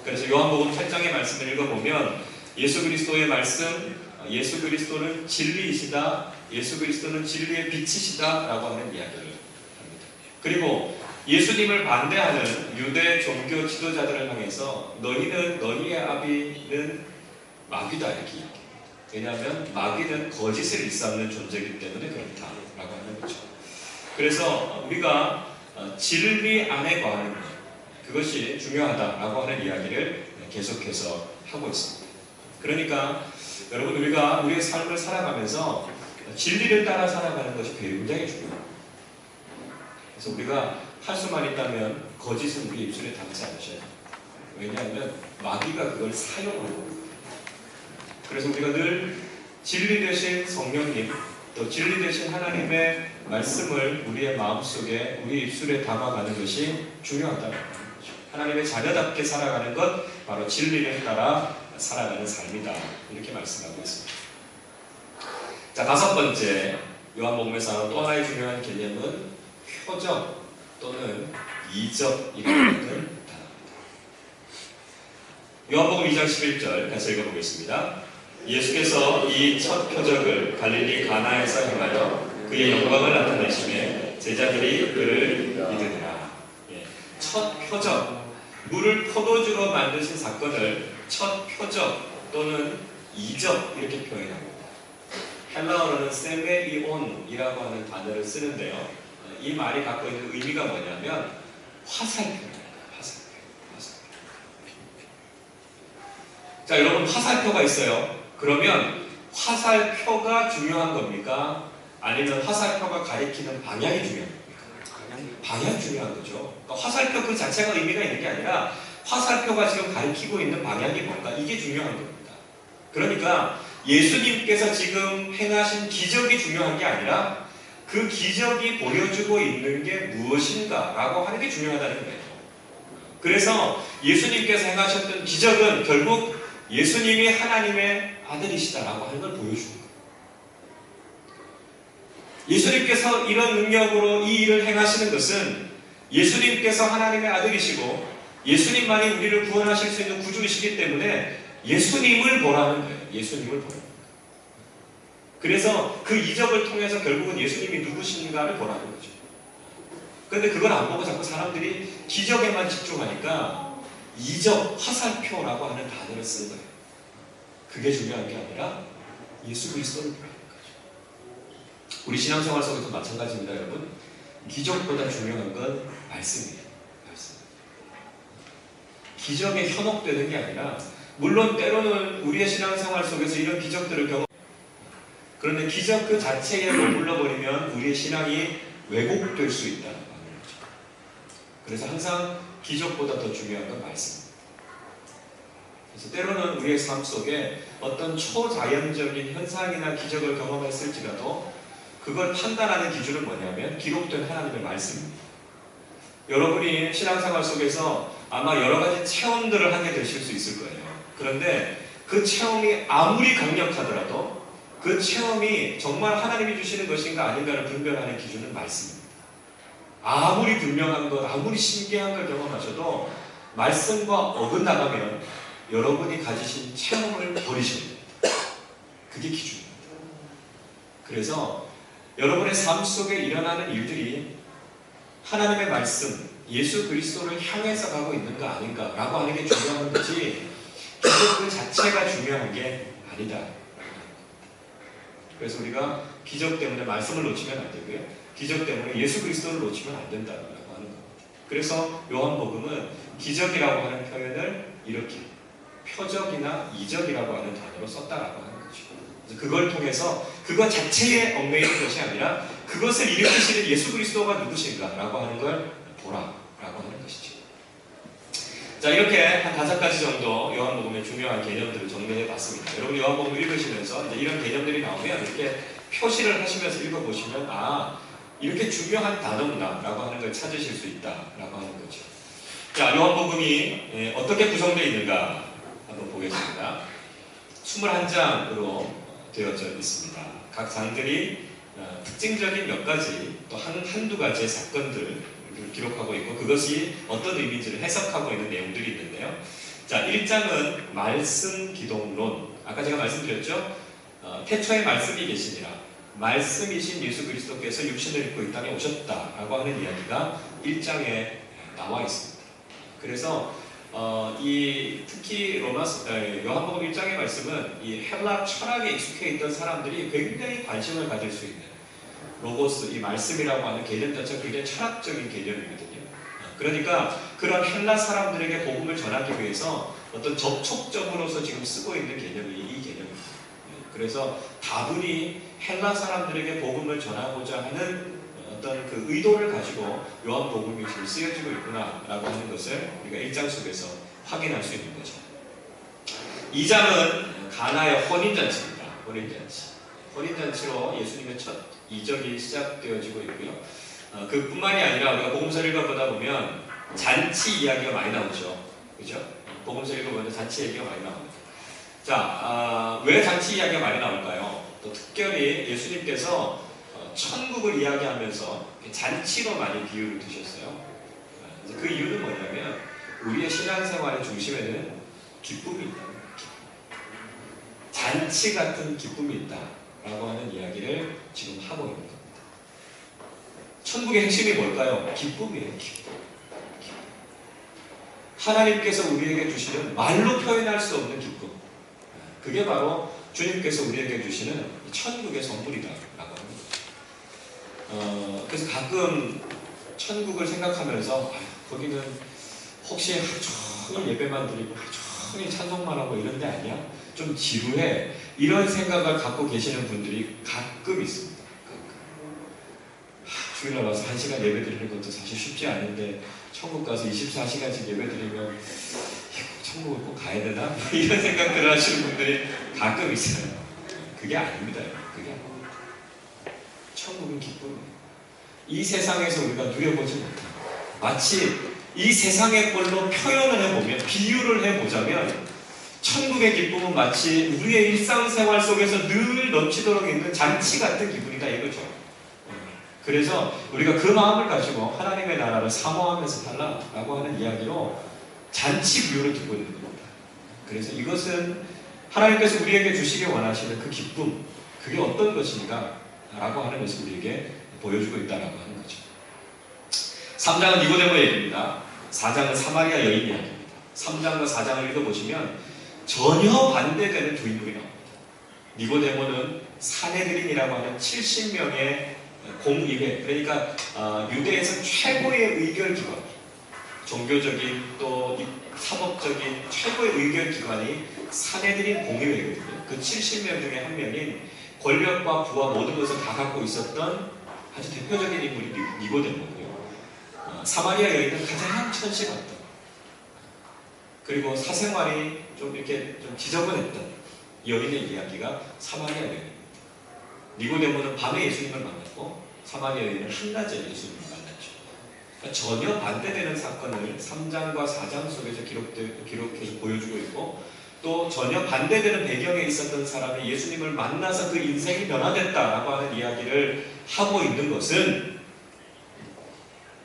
그래서 요한복음 8장의 말씀을 읽어보면 예수 그리스도의 말씀, 예수 그리스도는 진리이시다, 예수 그리스도는 진리의 빛이시다 라고 하는 이야기를 합니다. 그리고 예수님을 반대하는 유대 종교 지도자들을 향해서 너희는 너희의 아비는 마귀다 이렇게 이야기합니다. 왜냐하면 마귀는 거짓을 일삼는 존재이기 때문에 그렇다라고 하는 거죠. 그래서 우리가 진리 안에 거하는 것, 그것이 중요하다라고 하는 이야기를 계속해서 하고 있습니다. 그러니까 여러분 우리가 우리의 삶을 살아가면서 진리를 따라 살아가는 것이 굉장히 중요합니다. 그래서 우리가 할 수만 있다면 거짓은 우리 입술에 담지 않으셔야 돼요. 왜냐하면 마귀가 그걸 사용하고 그래서 우리가 늘 진리 되신 성령님 또 진리 되신 하나님의 말씀을 우리의 마음속에 우리 입술에 담아가는 것이 중요하다는 거죠. 하나님의 자녀답게 살아가는 것 바로 진리를 따라 살아가는 삶이다 이렇게 말씀하고 있습니다. 자, 다섯 번째 요한복음에서 또 하나의 중요한 개념은 표적 또는 이적이라는 단어입니다. 요한복음 2장 11절 같이 읽어보겠습니다. 예수께서 이 첫 표적을 갈릴리 가나에서 행하여 그의 영광을 나타내시매 제자들이 그를 믿으니라. 첫 표적, 물을 포도주로 만드신 사건을 첫 표적 또는 이적 이렇게 표현합니다. 헬라어로는 세메이온이라고 하는 단어를 쓰는데요. 이 말이 갖고 있는 의미가 뭐냐면 화살표입니다. 화살표. 자, 여러분 화살표가 있어요. 그러면 화살표가 중요한 겁니까? 아니면 화살표가 가리키는 방향이 중요한 겁니까? 방향이 중요한 거죠. 그러니까 화살표 그 자체가 의미가 있는 게 아니라 화살표가 지금 가리키고 있는 방향이 뭔가 이게 중요한 겁니다. 그러니까 예수님께서 지금 행하신 기적이 중요한 게 아니라 그 기적이 보여주고 있는 게 무엇인가 라고 하는 게 중요하다는 거예요. 그래서 예수님께서 행하셨던 기적은 결국 예수님이 하나님의 아들이시다라고 하는 걸 보여주는 거예요. 예수님께서 이런 능력으로 이 일을 행하시는 것은 예수님께서 하나님의 아들이시고 예수님만이 우리를 구원하실 수 있는 구주이시기 때문에 예수님을 보라는 거예요. 예수님을 보라는 거예요. 그래서 그 이적을 통해서 결국은 예수님이 누구신가를 보라는 거죠. 그런데 그걸 안 보고 자꾸 사람들이 기적에만 집중하니까 이적, 화살표라고 하는 단어를 쓰는 거예요. 그게 중요한 게 아니라 예수 그리스도를 보라는 거죠. 우리 신앙생활 속에도 마찬가지입니다, 여러분. 기적보다 중요한 건 말씀이에요. 말씀. 기적에 현혹되는 게 아니라 물론 때로는 우리의 신앙생활 속에서 이런 기적들을 그런데 기적 그 자체에 머물러버리면 우리의 신앙이 왜곡될 수 있다는 거죠. 그래서 항상 기적보다 더 중요한 건 말씀입니다. 그래서 때로는 우리의 삶 속에 어떤 초자연적인 현상이나 기적을 경험했을지라도 그걸 판단하는 기준은 뭐냐면 기록된 하나님의 말씀입니다. 여러분이 신앙생활 속에서 아마 여러 가지 체험들을 하게 되실 수 있을 거예요. 그런데 그 체험이 아무리 강력하더라도 그 체험이 정말 하나님이 주시는 것인가 아닌가를 분별하는 기준은 말씀입니다. 아무리 분명한 것, 아무리 신기한 걸 경험하셔도 말씀과 어긋나가면 여러분이 가지신 체험을 버리십니다. 그게 기준입니다. 그래서 여러분의 삶 속에 일어나는 일들이 하나님의 말씀, 예수 그리스도를 향해서 가고 있는가 아닌가라고 하는 게 중요한 거지 기적 그 자체가 중요한 게 아니다. 그래서 우리가 기적 때문에 말씀을 놓치면 안 되고요. 기적 때문에 예수 그리스도를 놓치면 안 된다라고 하는 겁니다. 그래서 요한복음은 기적이라고 하는 표현을 이렇게 표적이나 이적이라고 하는 단어로 썼다라고 하는 거죠. 그래서 그걸 통해서 그것 자체에 얽매이는 것이 아니라 그것을 일으키시는 예수 그리스도가 누구신가라고 하는 걸 보라라고 하는 것이죠. 자, 이렇게 한 5가지 정도 요한복음의 중요한 개념들을 정리해 봤습니다. 여러분 요한복음 읽으시면서 이제 이런 개념들이 나오면 이렇게 표시를 하시면서 읽어보시면 이렇게 중요한 단어구나 라고 하는 걸 찾으실 수 있다라고 하는 거죠. 자, 요한복음이 어떻게 구성되어 있는가 한번 보겠습니다. 21장으로 되어져 있습니다. 각 장들이 특징적인 몇 가지 또 한두 가지의 사건들을 기록하고 있고 그것이 어떤 의미인지를 해석하고 있는 내용들이 있는데요. 자, 1장은 말씀 기독론. 아까 제가 말씀드렸죠. 태초에 말씀이 계시니라. 말씀이신 예수 그리스도께서 육신을 입고 이 땅에 오셨다라고 하는 이야기가 1장에 나와 있습니다. 그래서 특히 요한복음 1장의 말씀은 이 헬라 철학에 익숙해 있던 사람들이 굉장히 관심을 가질 수 있는 로고스, 이 말씀이라고 하는 개념 자체가 굉장히 철학적인 개념이거든요. 그러니까 그런 헬라 사람들에게 복음을 전하기 위해서 어떤 접촉점으로서 지금 쓰고 있는 개념이 이 개념입니다. 그래서 다분히 헬라 사람들에게 복음을 전하고자 하는 어떤 그 의도를 가지고 요한복음이 지금 쓰여지고 있구나라고 하는 것을 우리가 1장 속에서 확인할 수 있는 거죠. 2장은 가나의 혼인잔치입니다. 혼인잔치로 예수님의 첫 이적이 시작되어지고 있고요. 그뿐만이 아니라 우리가 복음서를 읽어보다 보면 잔치 이야기가 많이 나오죠. 그죠? 복음서 읽어보면 잔치 얘기가 많이 나옵니다. 자, 왜 잔치 이야기가 많이 나올까요? 또 특별히 예수님께서 천국을 이야기하면서 잔치로 많이 비유를 두셨어요. 그 이유는 뭐냐면 우리의 신앙생활의 중심에는 기쁨이 있다. 잔치 같은 기쁨이 있다라고 하는 이야기를 지금 하고 있는 겁니다. 천국의 핵심이 뭘까요? 기쁨이에요. 기쁨. 하나님께서 우리에게 주시는 말로 표현할 수 없는 기쁨. 그게 바로 주님께서 우리에게 주시는 천국의 선물이다라고 합니다. 그래서 가끔 천국을 생각하면서 거기는 혹시 하루 종일 예배만 드리고 하루 종일 찬송만 하고 이런 데 아니야? 좀 지루해. 이런 생각을 갖고 계시는 분들이 가끔 있습니다. 주일날 와서 1시간 예배 드리는 것도 사실 쉽지 않은데 천국 가서 24시간씩 예배 드리면 천국을 꼭 가야 되나? 이런 생각들을 하시는 분들이 가끔 있어요. 그게 아닙니다. 그게 아닙니다. 천국은 기쁨이에요. 이 세상에서 우리가 누려보지 못해요. 마치 이 세상의 꼴로 표현을 해보면, 비유를 해보자면 천국의 기쁨은 마치 우리의 일상생활 속에서 늘 넘치도록 있는 잔치 같은 기분이다 이거죠. 그래서 우리가 그 마음을 가지고 하나님의 나라를 사모하면서 살라라고 하는 이야기로 잔치 비유를 두고 있는 겁니다. 그래서 이것은 하나님께서 우리에게 주시기 원하시는 그 기쁨, 그게 어떤 것인가 라고 하는 것을 우리에게 보여주고 있다라고 하는 거죠. 3장은 니고데모 얘기입니다. 4장은 사마리아 여인 이야기입니다. 3장과 4장을 읽어보시면 전혀 반대되는 두 인물이 나옵니다. 니고데모는 사내들인이라고 하는 70명의 공의회, 그러니까 유대에서 최고의 의결기관, 종교적인 또 사법적인 최고의 의결기관이 사내들인 공의회거든요. 그 70명 중에 한 명인 권력과 부와 모든 것을 다 갖고 있었던 아주 대표적인 인물이 니고데모고요. 사마리아 여인은 가장 천시 같던, 그리고 사생활이 좀 이렇게 좀 지저분했던 여인의 이야기가 사마리아 여인입니다. 니고데모는 밤에 예수님을 만났고 사마리아 여인은 한낮에 예수님을 만났죠. 그러니까 전혀 반대되는 사건을 3장과 4장 속에서 기록해서 보여주고 있고, 또 또 전혀 반대되는 배경에 있었던 사람이 예수님을 만나서 그 인생이 변화됐다라고 하는 이야기를 하고 있는 것은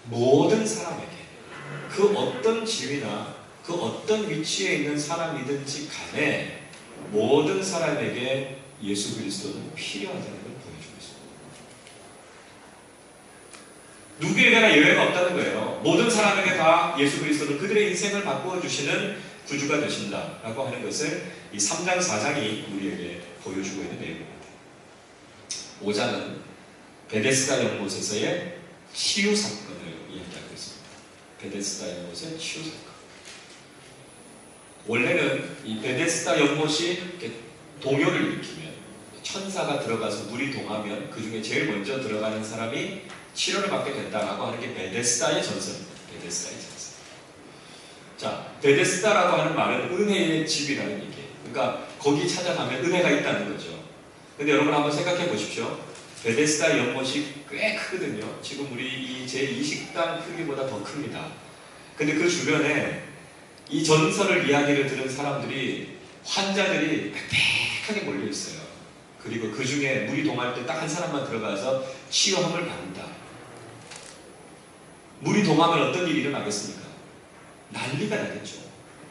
모든 사람에게 그 어떤 지위나 그 어떤 위치에 있는 사람이든지 간에 모든 사람에게 예수 그리스도는 필요하다는 걸 보여주고 있습니다. 누구에게나 예외가 없다는 거예요. 모든 사람에게 다 예수 그리스도는 그들의 인생을 바꾸어 주시는 구주가 되신다라고 하는 것을 이 3장 4장이 우리에게 보여주고 있는 내용입니다. 5장은 베데스다 연못에서의 치유 사건을 이야기하고 있습니다. 베데스다 연못의 치유 사건. 원래는 이 베데스다 연못이 이렇게 동요를 일으키면 천사가 들어가서 물이 동하면 그 중에 제일 먼저 들어가는 사람이 치료를 받게 된다라고 하는 게 베데스다의 전설입니다. 베데스다의 전설. 자, 베데스다라고 하는 말은 은혜의 집이라는 얘기예요. 그러니까 거기 찾아가면 은혜가 있다는 거죠. 근데 여러분 한번 생각해 보십시오. 베데스다 연못이 꽤 크거든요. 지금 우리 이 제2식당 크기보다 더 큽니다. 근데 그 주변에 이 전설을 이야기를 들은 사람들이 환자들이 빽빽하게 몰려 있어요. 그리고 그 중에 물이 동할 때 딱 한 사람만 들어가서 치유함을 받는다. 물이 동하면 어떤 일이 일어나겠습니까? 난리가 나겠죠.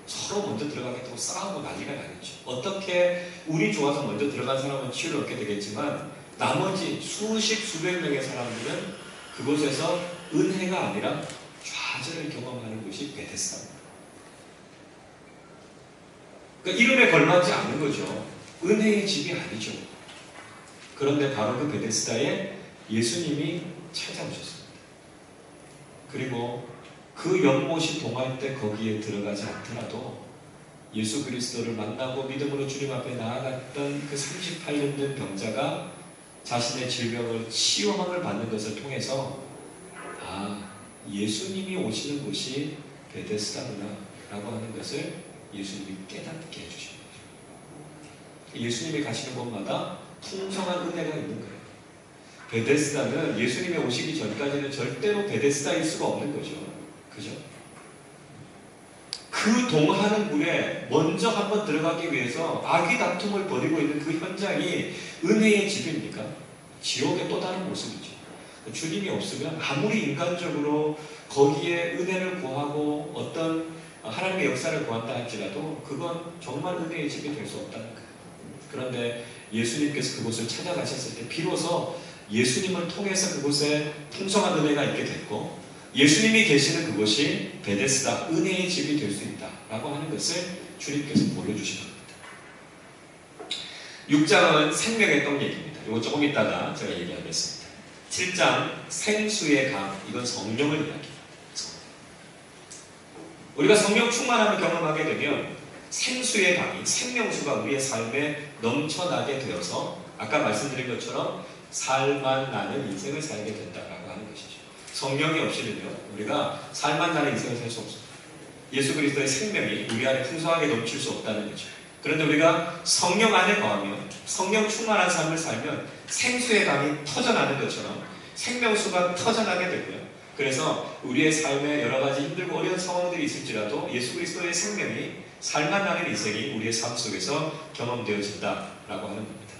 서로 먼저 들어가겠다고 싸우고 난리가 나겠죠. 어떻게 운이 좋아서 먼저 들어간 사람은 치유를 얻게 되겠지만 나머지 수백 명의 사람들은 그곳에서 은혜가 아니라 좌절을 경험하는 곳이 베데스다입니다. 그러니까 이름에 걸맞지 않는 거죠. 은혜의 집이 아니죠. 그런데 바로 그 베데스다에 예수님이 찾아오셨습니다. 그리고 그 연못이 동할 때 거기에 들어가지 않더라도 예수 그리스도를 만나고 믿음으로 주님 앞에 나아갔던 그 38년 된 병자가 자신의 질병을 치유함을 받는 것을 통해서 예수님이 오시는 곳이 베데스다구나 라고 하는 것을 예수님이 깨닫게 해주신 거죠. 예수님이 가시는 곳마다 풍성한 은혜가 있는 거예요. 베데스다는 예수님이 오시기 전까지는 절대로 베데스다일 수가 없는 거죠. 그죠? 그 동하는 물에 먼저 한번 들어가기 위해서 악의 다툼을 벌이고 있는 그 현장이 은혜의 집입니까? 지옥의 또 다른 모습이죠. 주님이 없으면 아무리 인간적으로 거기에 은혜를 구하고 어떤 하나님의 역사를 구한다 할지라도 그건 정말 은혜의 집이 될 수 없다는 거예요. 그런데 예수님께서 그곳을 찾아가셨을 때 비로소 예수님을 통해서 그곳에 풍성한 은혜가 있게 됐고 예수님이 계시는 그곳이 베데스다, 은혜의 집이 될 수 있다라고 하는 것을 주님께서 보여주신 겁니다. 6장은 생명의 떡 얘기입니다. 이거 조금 이따가 제가 얘기하겠습니다. 7장 생수의 강, 이건 성령을 이야기합니다. 우리가 성령 충만함을 경험하게 되면 생수의 강이, 생명수가 우리의 삶에 넘쳐나게 되어서 아까 말씀드린 것처럼 살만 나는 인생을 살게 된다라고 하는 것이죠. 성령이 없이는요, 우리가 살만 나는 인생을 살 수 없습니다. 예수 그리스도의 생명이 우리 안에 풍성하게 넘칠 수 없다는 거죠. 그런데 우리가 성령 안에 거하면, 성령 충만한 삶을 살면 생수의 강이 터져나는 것처럼 생명수가 터져나게 되고요. 그래서 우리의 삶에 여러 가지 힘들고 어려운 상황들이 있을지라도 예수 그리스도의 생명이 살만 나는 인생이 우리의 삶 속에서 경험되어진다라고 하는 겁니다.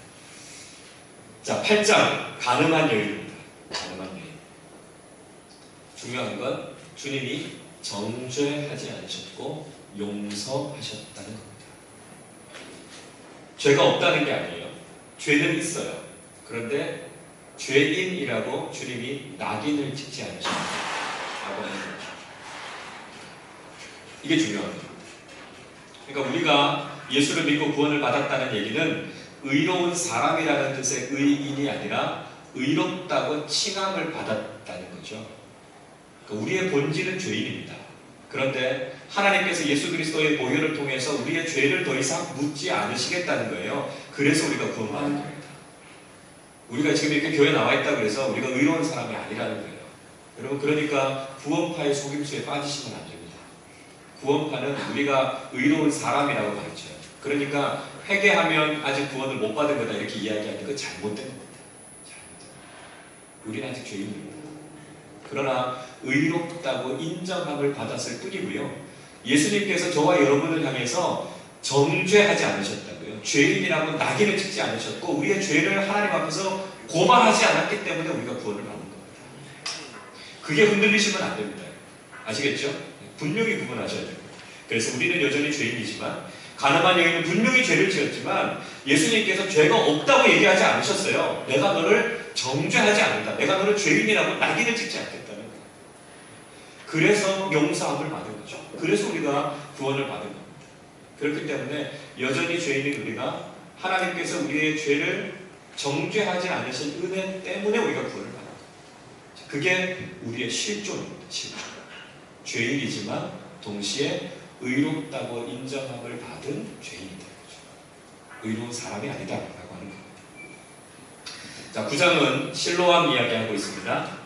자, 8장 가늠한 여인입니다. 가늠한 여인. 중요한 건 주님이 정죄하지 않으셨고 용서하셨다는 겁니다. 죄가 없다는 게 아니에요. 죄는 있어요. 그런데 죄인이라고 주님이 낙인을 찍지 않으셨다고 하는 거죠. 이게 중요합니다. 그러니까 우리가 예수를 믿고 구원을 받았다는 얘기는 의로운 사람이라는 뜻의 의인이 아니라 의롭다고 칭함을 받았다는 거죠. 그러니까 우리의 본질은 죄인입니다. 그런데 하나님께서 예수 그리스도의 보혈을 통해서 우리의 죄를 더 이상 묻지 않으시겠다는 거예요. 그래서 우리가 구원받는 겁니다. 우리가 지금 이렇게 교회에 나와 있다고 해서 우리가 의로운 사람이 아니라는 거예요. 여러분, 그러니까 구원파의 속임수에 빠지시면 안 됩니다. 구원파는 우리가 의로운 사람이라고 가르쳐요. 그러니까 회개하면 아직 구원을 못 받은 거다 이렇게 이야기하는 건 잘못된 겁니다. 우리는 아직 죄인입니다. 그러나 의롭다고 인정함을 받았을 뿐이고요. 예수님께서 저와 여러분을 향해서 정죄하지 않으셨다고요. 죄인이라고 낙인을 찍지 않으셨고 우리의 죄를 하나님 앞에서 고발하지 않았기 때문에 우리가 구원을 받는 겁니다. 그게 흔들리시면 안 됩니다. 아시겠죠? 분명히 구분하셔야 됩니다. 그래서 우리는 여전히 죄인이지만 가늠한 여인은 분명히 죄를 지었지만 예수님께서 죄가 없다고 얘기하지 않으셨어요. 내가 너를 정죄하지 않는다. 내가 너를 죄인이라고 낙인을 찍지 않겠다는 거예요. 그래서 용서함을 받은 거죠. 그래서 우리가 구원을 받은 겁니다. 그렇기 때문에 여전히 죄인인 우리가 하나님께서 우리의 죄를 정죄하지 않으신 은혜 때문에 우리가 구원을 받는 거예요. 그게 우리의 실존입니다. 실존. 죄인이지만 동시에 의롭다고 인정함을 받은 죄인이다. 의로운 사람이 아니다라고 하는 겁니다. 자, 9장은 실로암 이야기하고 있습니다.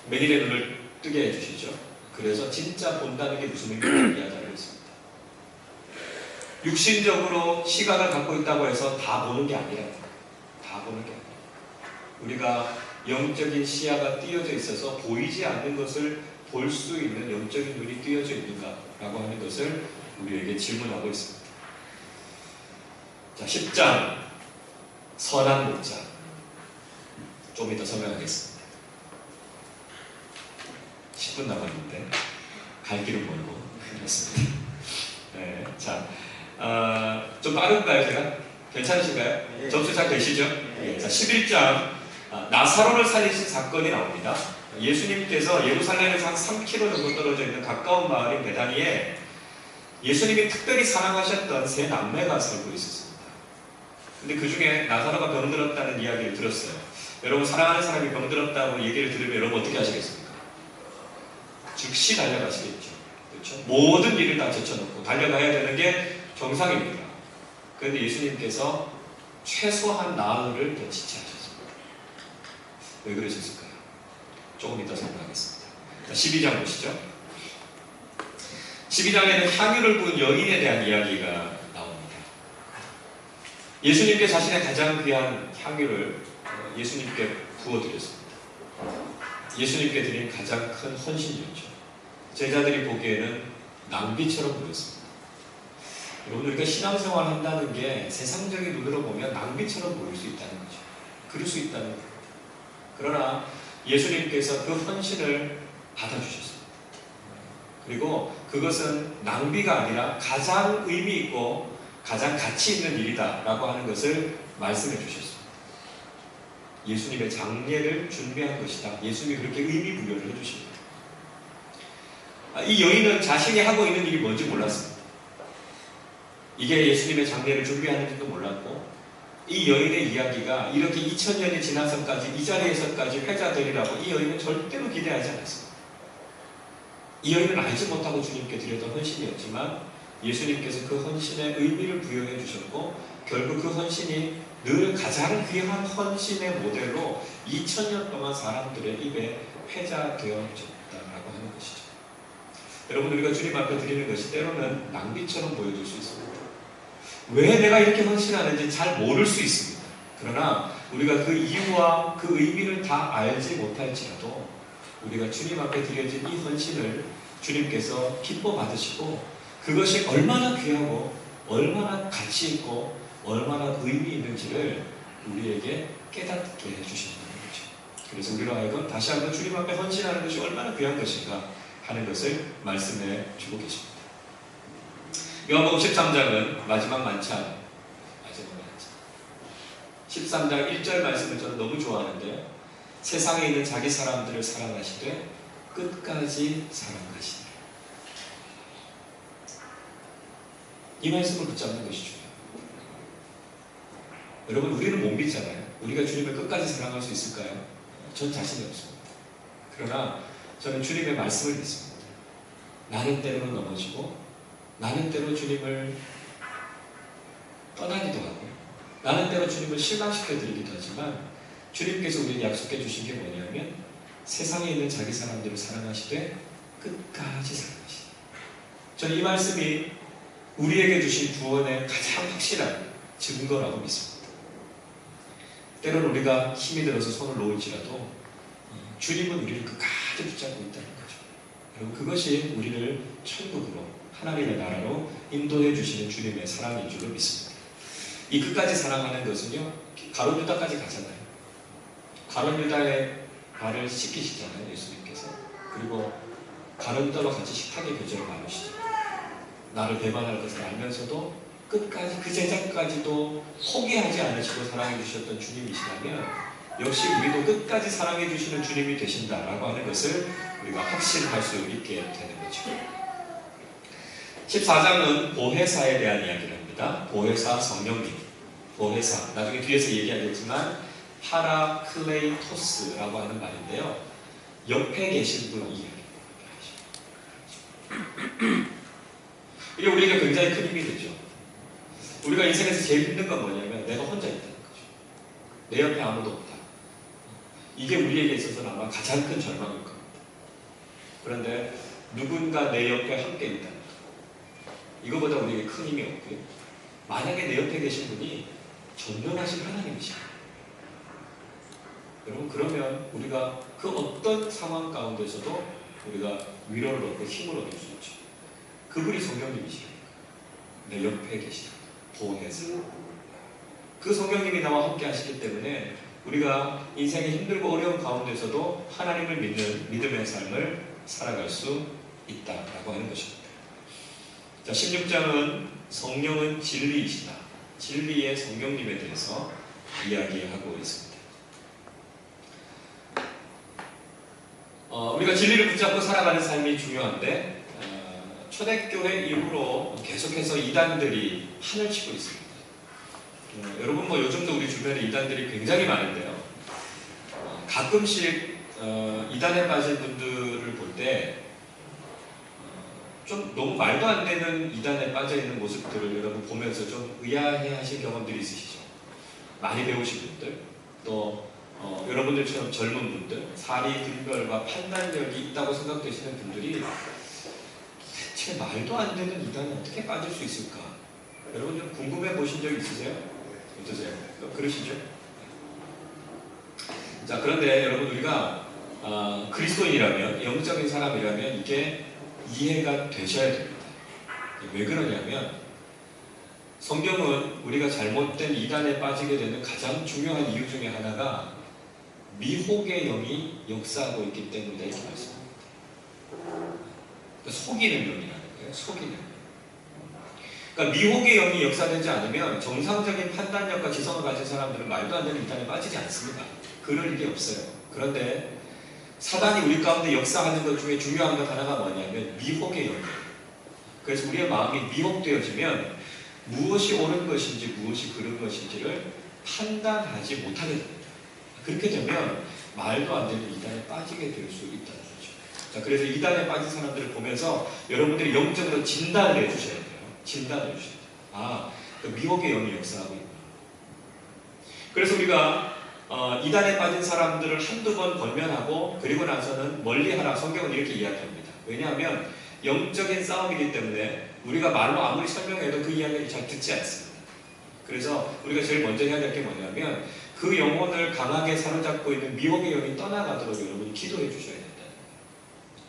매일의 눈을 뜨게 해주시죠. 그래서 진짜 본다는 게 무슨 의미인지 이야기하고 있습니다. 육신적으로 시각을 갖고 있다고 해서 다 보는 게 아니라 다 보는 게 아니라 우리가 영적인 시야가 띄어져 있어서 보이지 않는 것을 볼 수 있는 영적인 눈이 띄어져 있는가라고 하는 것을 우리에게 질문하고 있습니다. 자, 10장 선한 목자 좀 이따 설명하겠습니다. 10분 남았는데 갈 길은 멀고 그렇습니다. 네, 자, 좀 빠른가요 제가? 괜찮으신가요? 네. 점수 잘 되시죠? 네. 자, 11장 나사로를 살리신 사건이 나옵니다. 예수님께서 예루살렘에서 한 3km 정도 떨어져 있는 가까운 마을인 베다니에 예수님이 특별히 사랑하셨던 세 남매가 살고 있었습니다. 근데 그 중에 나사로가 병들었다는 이야기를 들었어요. 여러분, 사랑하는 사람이 병들었다고 얘기를 들으면 여러분 어떻게 하시겠습니까? 즉시 달려가시겠죠. 그렇죠? 모든 일을 다 제쳐놓고 달려가야 되는 게 정상입니다. 그런데 예수님께서 최소한 나흘을 더 지체하셨습니다. 왜 그러셨을까요? 조금 이따 설명하겠습니다. 12장 보시죠. 12장에는 향유를 부은 여인에 대한 이야기가 나옵니다. 예수님께 자신의 가장 귀한 향유를 예수님께 부어드렸습니다. 예수님께 드린 가장 큰 헌신이었죠. 제자들이 보기에는 낭비처럼 보였습니다. 여러분, 우리가 신앙생활 한다는 게 세상적인 눈으로 보면 낭비처럼 보일 수 있다는 거죠. 그럴 수 있다는 거예요. 그러나 예수님께서 그 헌신을 받아주셨습니다. 그리고 그것은 낭비가 아니라 가장 의미 있고 가장 가치 있는 일이다 라고 하는 것을 말씀해 주셨습니다. 예수님의 장례를 준비한 것이다. 예수님이 그렇게 의미 부여를 해주십니다. 이 여인은 자신이 하고 있는 일이 뭔지 몰랐습니다. 이게 예수님의 장례를 준비하는지도 몰랐고 이 여인의 이야기가 이렇게 2000년이 지나서까지 이 자리에서까지 회자되리라고 이 여인은 절대로 기대하지 않았습니다. 이 여인은 알지 못하고 주님께 드렸던 헌신이었지만 예수님께서 그 헌신에 의미를 부여해 주셨고 결국 그 헌신이 늘 가장 귀한 헌신의 모델로 2000년 동안 사람들의 입에 회자되어졌다라고 하는 것이죠. 여러분, 우리가 주님 앞에 드리는 것이 때로는 낭비처럼 보여질 수 있습니다. 왜 내가 이렇게 헌신하는지 잘 모를 수 있습니다. 그러나 우리가 그 이유와 그 의미를 다 알지 못할지라도 우리가 주님 앞에 드려진 이 헌신을 주님께서 기뻐 받으시고 그것이 얼마나 귀하고 얼마나 가치 있고 얼마나 의미 있는지를 우리에게 깨닫게 해주시는 거죠. 그래서 우리로 하여금 다시 한번 주님 앞에 헌신하는 것이 얼마나 귀한 것인가 하는 것을 말씀해 주고 계십니다. 요한복음 13장은 마지막 만찬, 13장 1절 말씀을 저는 너무 좋아하는데요. 세상에 있는 자기 사람들을 사랑하시되 끝까지 사랑하시되, 이 말씀을 붙잡는 것이 중요해요. 여러분, 우리는 못 믿잖아요. 우리가 주님을 끝까지 사랑할 수 있을까요? 전 자신이 없습니다. 그러나 저는 주님의 말씀을 믿습니다. 나는 때로는 넘어지고 나는 때로 주님을 떠나기도 하고 나는 때로 주님을 실망시켜드리기도 하지만 주님께서 우리에게 약속해 주신 게 뭐냐면 세상에 있는 자기 사람들을 사랑하시되 끝까지 사랑하시되, 저는 이 말씀이 우리에게 주신 구원의 가장 확실한 증거라고 믿습니다. 때로는 우리가 힘이 들어서 손을 놓을지라도 주님은 우리를 끝까지 붙잡고 있다는 거죠. 여러분, 그것이 우리를 천국으로 하나님의 나라로 인도해 주시는 주님의 사랑인 줄로 믿습니다. 이 끝까지 사랑하는 것은요, 가룟 유다까지 가잖아요. 가룟 유다의 발을 씻기시잖아요, 예수님께서. 그리고 가룟 유다와 같이 식탁의 교제를 나누시죠. 나를 배반할 것을 알면서도 끝까지 그 제자까지도 포기하지 않으시고 사랑해 주셨던 주님이시라면 역시 우리도 끝까지 사랑해 주시는 주님이 되신다라고 하는 것을 우리가 확신할 수 있게 되는 거죠. 14장은 보혜사에 대한 이야기를 합니다. 보혜사 성령님, 보혜사, 나중에 뒤에서 얘기하겠지만 파라클레이토스라고 하는 말인데요, 옆에 계신 분 이야기입니다. 이게 우리에게 굉장히 큰 힘이 되죠. 우리가 인생에서 제일 힘든 건 뭐냐면 내가 혼자 있다는 거죠. 내 옆에 아무도 없다. 이게 우리에게 있어서는 아마 가장 큰 절망일 겁니다. 그런데 누군가 내 옆에 함께 있다는 것, 이거보다 우리에게 큰 힘이 없고요. 만약에 내 옆에 계신 분이 전능하신 하나님이십니다. 여러분, 그러면 우리가 그 어떤 상황 가운데서도 우리가 위로를 얻고 힘을 얻을 수 있죠. 그분이 성령님이시니까 내 옆에 계시다. 보혜사. 그 성령님이 나와 함께 하시기 때문에 우리가 인생의 힘들고 어려운 가운데서도 하나님을 믿는 믿음의 삶을 살아갈 수 있다라고 하는 것입니다. 자, 16장은 성령은 진리이시다. 진리의 성령님에 대해서 이야기하고 있습니다. 우리가 진리를 붙잡고 살아가는 삶이 중요한데 초대교회 이후로 계속해서 이단들이 판을 치고 있습니다. 여러분 요즘도 우리 주변에 이단들이 굉장히 많은데요. 가끔씩 이단에 빠진 분들을 볼 때 좀 너무 말도 안 되는 이단에 빠져 있는 모습들을 여러분 보면서 좀 의아해 하신 경험들이 있으시죠? 많이 배우신 분들, 또 여러분들처럼 젊은 분들, 사리 분별과 판단력이 있다고 생각되시는 분들이 대체 말도 안 되는 이단에 어떻게 빠질 수 있을까? 여러분 좀 궁금해 보신 적 있으세요? 어떠세요? 그러시죠? 자, 그런데 여러분 우리가 그리스도인이라면, 영적인 사람이라면 이게 이해가 되셔야 됩니다. 왜 그러냐면 성경은 우리가 잘못된 이단에 빠지게 되는 가장 중요한 이유 중에 하나가 미혹의 영이 역사하고 있기 때문이다, 이렇게 말씀합니다. 속이는 영이라는 거예요. 속이는 영. 그러니까 미혹의 영이 역사되지 않으면 정상적인 판단력과 지성을 가진 사람들은 말도 안 되는 이단에 빠지지 않습니다. 그럴 일이 없어요. 그런데 사단이 우리 가운데 역사하는 것 중에 중요한 것 하나가 뭐냐면 미혹의 영이에요. 그래서 우리의 마음이 미혹되어지면 무엇이 옳은 것인지 무엇이 그른 것인지를 판단하지 못하게 됩니다. 그렇게 되면 말도 안 되는 이단에 빠지게 될 수 있다는 거죠. 자, 그래서 이단에 빠진 사람들을 보면서 여러분들이 영적으로 진단을 해주셔야 돼요. 진단을 해주셔야 돼요. 아, 그 미혹의 영이 역사하고 있구나. 그래서 우리가 이단에 빠진 사람들을 한두 번 권면하고 그리고 나서는 멀리하라, 성경은 이렇게 이야기합니다. 왜냐하면 영적인 싸움이기 때문에 우리가 말로 아무리 설명해도 그 이야기를 잘 듣지 않습니다. 그래서 우리가 제일 먼저 해야 될 게 뭐냐면 그 영혼을 강하게 사로잡고 있는 미혹의 영이 떠나가도록 여러분이 기도해 주셔야 된다.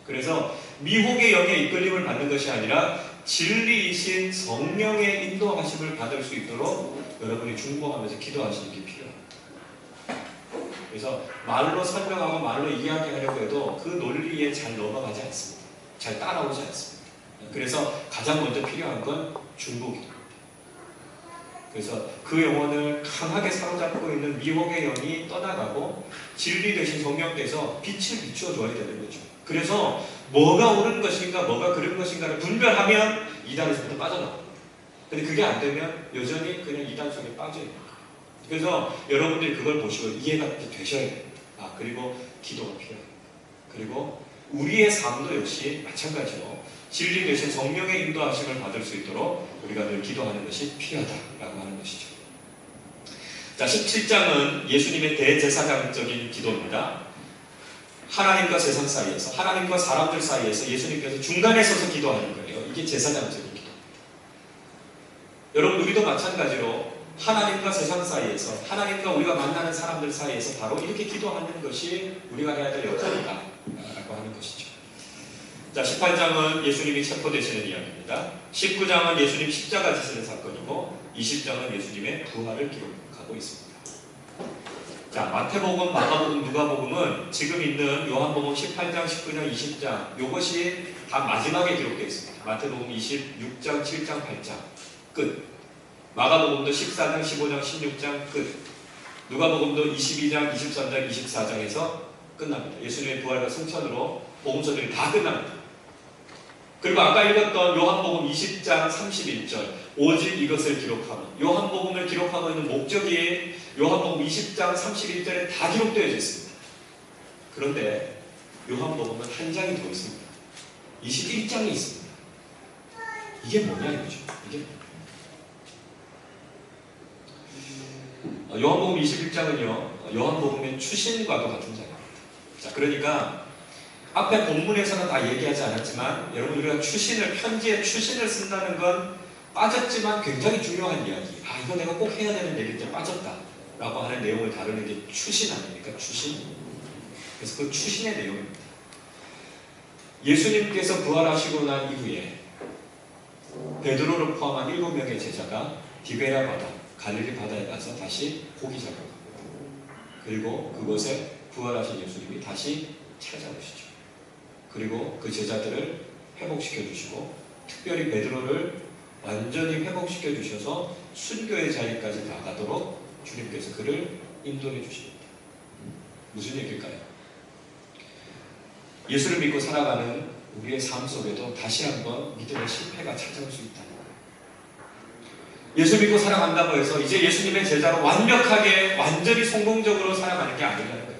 그래서 미혹의 영의 이끌림을 받는 것이 아니라 진리이신 성령의 인도하심을 받을 수 있도록 여러분이 중보하면서 기도하시는 게 필요합니다. 그래서 말로 설명하고 말로 이야기하려고 해도 그 논리에 잘 넘어가지 않습니다. 잘 따라오지 않습니다. 그래서 가장 먼저 필요한 건 중보기도입니다. 그래서 그 영혼을 강하게 사로잡고 있는 미혹의 영이 떠나가고 진리 되신 성령께서 빛을 비추어 줘야 되는 거죠. 그래서 뭐가 옳은 것인가 뭐가 그른 것인가를 분별하면 이단에서부터 빠져나옵니다. 근데 그게 안 되면 여전히 그냥 이단 속에 빠져 있는 거예요. 그래서 여러분들이 그걸 보시고 이해가 되셔야 됩니다. 그리고 기도가 필요합니다. 그리고 우리의 삶도 역시 마찬가지로 진리 되신 성령의 인도하심을 받을 수 있도록 우리가 늘 기도하는 것이 필요하다라고 하는 것이죠. 자, 17장은 예수님의 대제사장적인 기도입니다. 하나님과 세상 사이에서, 하나님과 사람들 사이에서 예수님께서 중간에 서서 기도하는 거예요. 이게 제사장적인 기도. 여러분, 우리도 마찬가지로 하나님과 세상 사이에서, 하나님과 우리가 만나는 사람들 사이에서 바로 이렇게 기도하는 것이 우리가 해야 될 역할이다 라고 하는 것이죠. 자, 18장은 예수님이 체포되시는 이야기입니다. 19장은 예수님 십자가 지시는 사건이고 20장은 예수님의 부활을 기록하고 있습니다. 자, 마태복음, 마가복음, 누가복음은 지금 있는 요한복음 18장, 19장, 20장 이것이 다 마지막에 기록되어 있습니다. 마태복음 26장, 7장, 8장 끝. 마가복음도 14장, 15장, 16장 끝. 누가복음도 22장, 23장, 24장에서 끝납니다. 예수님의 부활과 승천으로 복음서들이 다 끝납니다. 그리고 아까 읽었던 요한복음 20장 31절 오직 이것을 기록하고 요한복음을 기록하고 있는 목적이 요한복음 20장 31절에 다 기록되어 있습니다. 그런데 요한복음은 한 장이 더 있습니다. 21장이 있습니다. 이게 뭐냐 이거죠. 이게 요한복음 21장은요 요한복음의 추신과도 같은 장입니다. 자, 그러니까 앞에 본문에서는 다 얘기하지 않았지만 여러분 우리가 추신을 편지에 추신을 쓴다는 건 빠졌지만 굉장히 중요한 이야기. 아, 이거 내가 꼭 해야 되는 얘기인데 빠졌다 라고 하는 내용을 다루는 게 추신 아닙니까? 추신. 그래서 그 추신의 내용입니다. 예수님께서 부활하시고 난 이후에 베드로를 포함한 7명의 제자가 디베라 바다, 갈릴리 바다에 가서 다시 고기 잡으러 갑니다. 그리고 그곳에 부활하신 예수님이 다시 찾아오시죠. 그리고 그 제자들을 회복시켜 주시고 특별히 베드로를 완전히 회복시켜 주셔서 순교의 자리까지 나가도록 주님께서 그를 인도해 주십니다. 무슨 얘기일까요? 예수를 믿고 살아가는 우리의 삶 속에도 다시 한번 믿음의 실패가 찾아올 수 있다는 거예요. 예수 믿고 살아간다고 해서 이제 예수님의 제자로 완벽하게 완전히 성공적으로 살아가는 게 아니라는 거예요.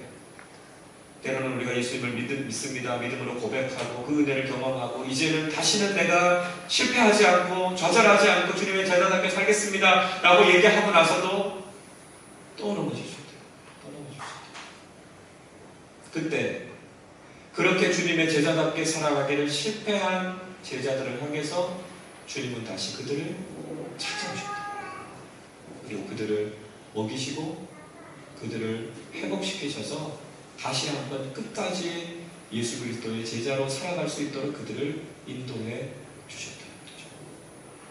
때로는 우리가 예수님을 믿습니다. 믿음으로 고백하고 그 은혜를 경험하고 이제는 다시는 내가 실패하지 않고 좌절하지 않고 주님의 제자답게 살겠습니다 라고 얘기하고 나서도 또 넘어질 수 있대요. 또 넘어질 수 있대요. 그때 그렇게 주님의 제자답게 살아가기를 실패한 제자들을 향해서 주님은 다시 그들을 찾아오셨다. 그리고 그들을 먹이시고 그들을 회복시키셔서 다시 한번 끝까지 예수 그리스도의 제자로 살아갈 수 있도록 그들을 인도해 주셨다는 거죠.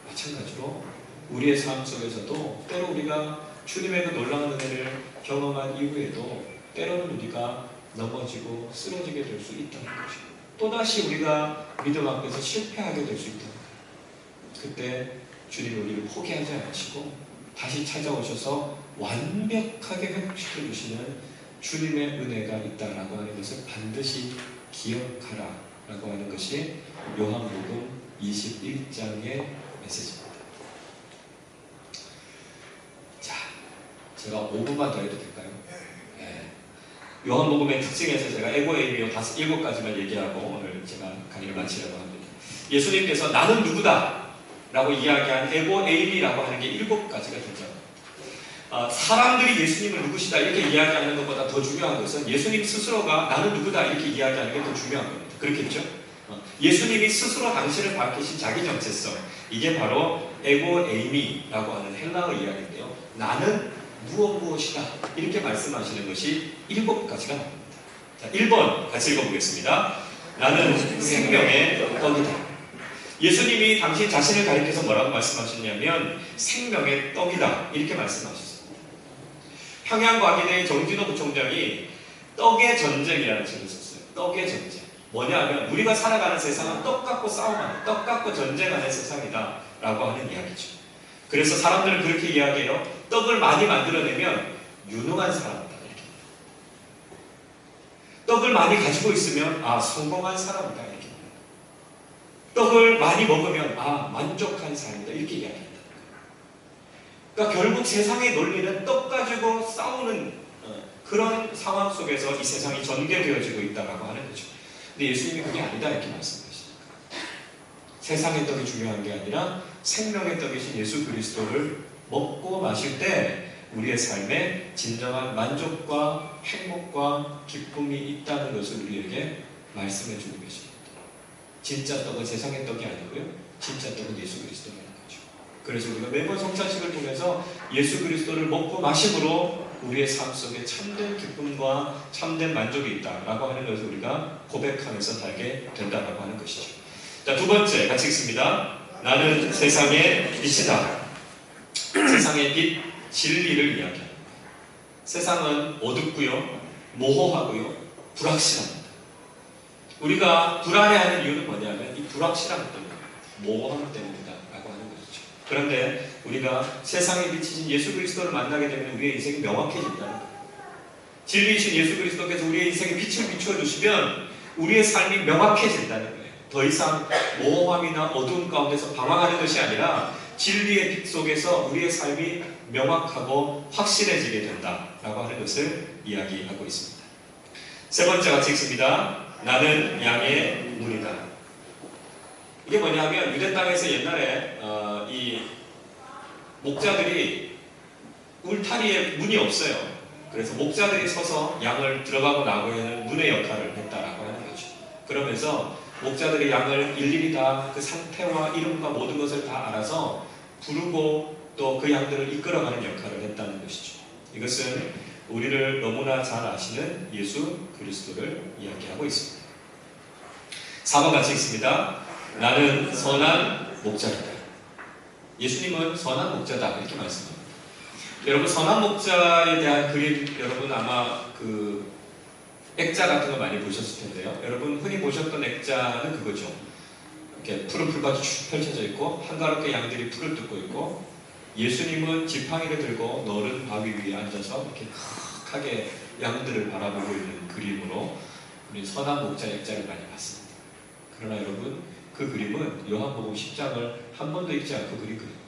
마찬가지로 우리의 삶 속에서도 때로 우리가 주님의 그 놀라운 은혜를 경험한 이후에도 때로는 우리가 넘어지고 쓰러지게 될 수 있다는 거죠. 또다시 우리가 믿음 앞에서 실패하게 될 수 있다는 거예요. 그때 주님이 우리를 포기하지 않으시고 다시 찾아오셔서 완벽하게 회복시켜 주시는 주님의 은혜가 있다라고 하는 것을 반드시 기억하라 라고 하는 것이 요한복음 21장의 메시지입니다. 자, 제가 5분만 더 해도 될까요? 네. 요한복음의 특징에서 제가 에고에이미오 7가지만 얘기하고 오늘 제가 강의를 마치려고 합니다. 예수님께서 나는 누구다 라고 이야기한 에고에이미라고 하는 게 7가지가 등장합니다. 사람들이 예수님을 누구시다 이렇게 이야기하는 것보다 더 중요한 것은 예수님 스스로가 나는 누구다 이렇게 이야기하는 게 더 중요한 겁니다. 그렇겠죠? 예수님이 스스로 당신을 밝히신 자기 정체성, 이게 바로 에고에이미라고 하는 헬라어 이야기인데요. 나는 무엇이다 이렇게 말씀하시는 것이 7가지가 나옵니다. 자, 1번 같이 읽어보겠습니다. 나는 생명의 떡이다. 예수님이 당신 자신을 가리켜서 뭐라고 말씀하셨냐면 생명의 떡이다 이렇게 말씀하셨습니다. 평양과기대 정진호 부총장이 떡의 전쟁이라는 책을 썼어요. 떡의 전쟁. 뭐냐면 우리가 살아가는 세상은 떡 갖고 싸움하는, 떡 갖고 전쟁하는 세상이다 라고 하는 이야기죠. 그래서 사람들은 그렇게 이야기해요. 떡을 많이 만들어내면 유능한 사람이다 이렇게. 떡을 많이 가지고 있으면 성공한 사람이다 이렇게. 떡을 많이 먹으면 만족한 삶이다 이렇게 이야기합니다. 그러니까 결국 세상의 논리는 떡 가지고 싸우는 그런 상황 속에서 이 세상이 전개되어지고 있다고 하는 거죠. 근데 예수님이 그게 아니다 이렇게 말씀하시니까 세상의 떡이 중요한 게 아니라 생명의 떡이신 예수 그리스도를 먹고 마실 때 우리의 삶에 진정한 만족과 행복과 기쁨이 있다는 것을 우리에게 말씀해 주고 계십니다. 진짜 떡은 세상의 떡이 아니고요. 진짜 떡은 예수 그리스도라는 거죠. 그래서 우리가 매번 성찬식을 통해서 예수 그리스도를 먹고 마심으로 우리의 삶 속에 참된 기쁨과 참된 만족이 있다라고 하는 것을 우리가 고백하면서 살게 된다라고 하는 것이죠. 자, 두 번째 같이 읽습니다. 나는 세상의 빛이다. 세상의 빛, 진리를 이야기합니다. 세상은 어둡고요, 모호하고요, 불확실합니다. 우리가 불안해하는 이유는 뭐냐면 이 불확실함 때문에, 모호함 때문이다 라고 하는 것이죠. 그런데 우리가 세상의 빛이신 예수 그리스도를 만나게 되면 우리의 인생이 명확해진다는 거예요. 진리이신 예수 그리스도께서 우리의 인생에 빛을 비추어주시면 우리의 삶이 명확해진다는 거예요. 더 이상 모호함이나 어두움 가운데서 방황하는 것이 아니라 진리의 빛 속에서 우리의 삶이 명확하고 확실해지게 된다라고 하는 것을 이야기하고 있습니다. 세 번째 같이 읽습니다. 나는 양의 문이다. 이게 뭐냐면 유대 땅에서 옛날에 이 목자들이 울타리에 문이 없어요. 그래서 목자들이 서서 양을 들어가고 나오는 문의 역할을 했다라고 하는 거죠. 그러면서 목자들이 양을 일일이 다 그 상태와 이름과 모든 것을 다 알아서 부르고 또 그 양들을 이끌어가는 역할을 했다는 것이죠. 이것은 우리를 너무나 잘 아시는 예수 그리스도를 이야기하고 있습니다. 4번 같이 읽습니다. 나는 선한 목자이다. 예수님은 선한 목자다 이렇게 말씀합니다. 여러분 선한 목자에 대한 그림 여러분 아마 그 액자 같은 거 많이 보셨을 텐데요. 여러분 흔히 보셨던 액자는 그거죠. 이렇게 푸른 풀밭이 쭉 펼쳐져 있고 한가롭게 양들이 풀을 뜯고 있고 예수님은 지팡이를 들고 너른 바위 위에 앉아서 이렇게 크게 양들을 바라보고 있는 그림으로 우리 선한 목자 액자를 많이 봤습니다. 그러나 여러분 그 그림은 요한복음 10장을 한 번도 읽지 않고 그린 그림입니다.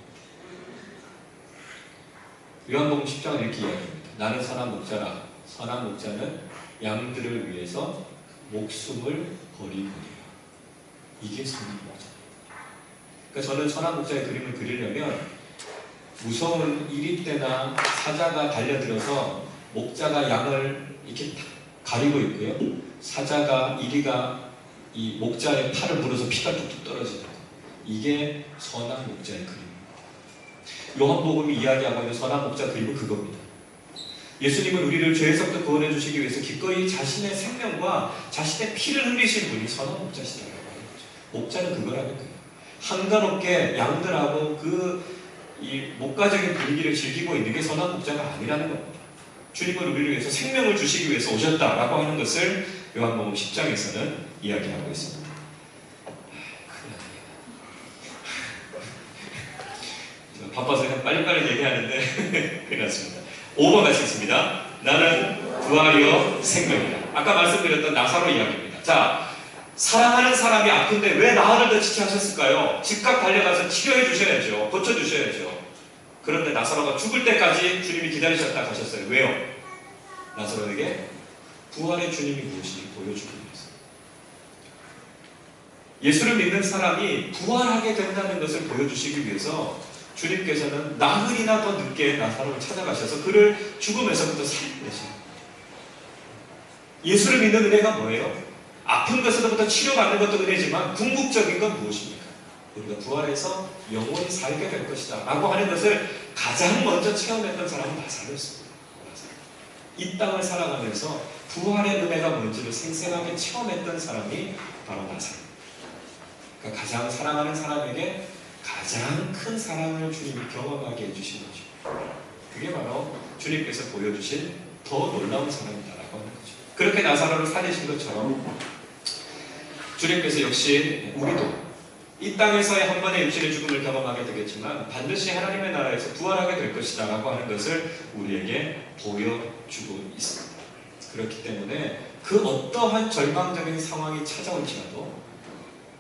요한복음 10장을 이렇게 이야기합니다. 나는 선한 목자라. 선한 목자는 양들을 위해서 목숨을 버리거니와. 이게 선한 목자입니다. 그러니까 저는 선한 목자의 그림을 그리려면 무서운 이리 때나 사자가 달려들어서 목자가 양을 이렇게 가리고 있고요. 사자가 이리가 이 목자의 팔을 물어서 피가 뚝뚝 떨어지는 것. 이게 선한 목자의 그림입니다. 요한복음이 이야기하고 있는 선한 목자 그림은 그겁니다. 예수님은 우리를 죄에서부터 구원해 주시기 위해서 기꺼이 자신의 생명과 자신의 피를 흘리신 분이 선한 목자시다라고 하는 거죠. 목자는 그거라는 거예요. 한가롭게 양들하고 이 목가적인 분위기를 즐기고 있는 게 선한 목자가 아니라는 겁니다. 주님은 우리를 위해서 생명을 주시기 위해서 오셨다라고 하는 것을 요한복음 10장에서는 이야기하고 있습니다. 바빠서 그냥 빨리빨리 얘기하는데 큰일 났습니다. 5번 같이 있습니다. 나는 부활이요 생명이다. 아까 말씀드렸던 나사로 이야기입니다. 자, 사랑하는 사람이 아픈데 왜 나흘을 더 지체하셨을까요? 즉각 달려가서 치료해 주셔야죠. 고쳐주셔야죠. 그런데 나사로가 죽을 때까지 주님이 기다리셨다 가셨어요. 왜요? 나사로에게 부활의 주님이 무엇인지 보여주기 위해서. 예수를 믿는 사람이 부활하게 된다는 것을 보여주시기 위해서 주님께서는 나흘이나 더 늦게 나사로를 찾아가셔서 그를 죽음에서부터 살려내세요. 예수를 믿는 은혜가 뭐예요? 아픈 것으로부터 치료받는 것도 은혜지만 궁극적인 건 무엇입니까? 우리가 부활해서 영원히 살게 될 것이다 라고 하는 것을 가장 먼저 체험했던 사람은 나사로였습니다. 이 땅을 살아가면서 부활의 은혜가 뭔지를 생생하게 체험했던 사람이 바로 나사로입니다. 그러니까 가장 사랑하는 사람에게 가장 큰 사랑을 주님이 경험하게 해주신 거죠. 그게 바로 주님께서 보여주신 더 놀라운 사랑이다라고 하는 거죠. 그렇게 나사로를 살리신 것처럼 주님께서 역시 우리도 이 땅에서의 한 번의 육신의 죽음을 경험하게 되겠지만 반드시 하나님의 나라에서 부활하게 될 것이다 라고 하는 것을 우리에게 보여주고 있습니다. 그렇기 때문에 그 어떠한 절망적인 상황이 찾아올지라도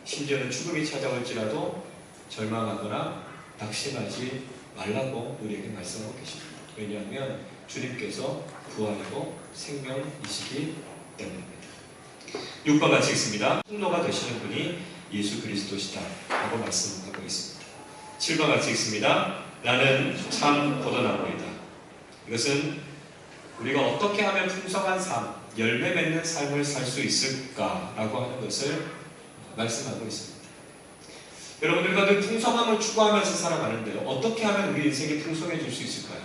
심지어는 죽음이 찾아올지라도 절망하거나 낙심하지 말라고 우리에게 말씀하고 계십니다. 왜냐하면 주님께서 부활이고 생명이시기 때문입니다. 6번 같이 읽습니다. 통로가 되시는 분이 예수 그리스도시다 라고 말씀하고 있습니다. 7번 같이 읽습니다. 나는 참 포도나무이다. 이것은 우리가 어떻게 하면 풍성한 삶, 열매 맺는 삶을 살 수 있을까라고 하는 것을 말씀하고 있습니다. 여러분들과 늘 풍성함을 추구하면서 살아가는데요. 어떻게 하면 우리 인생이 풍성해질 수 있을까요?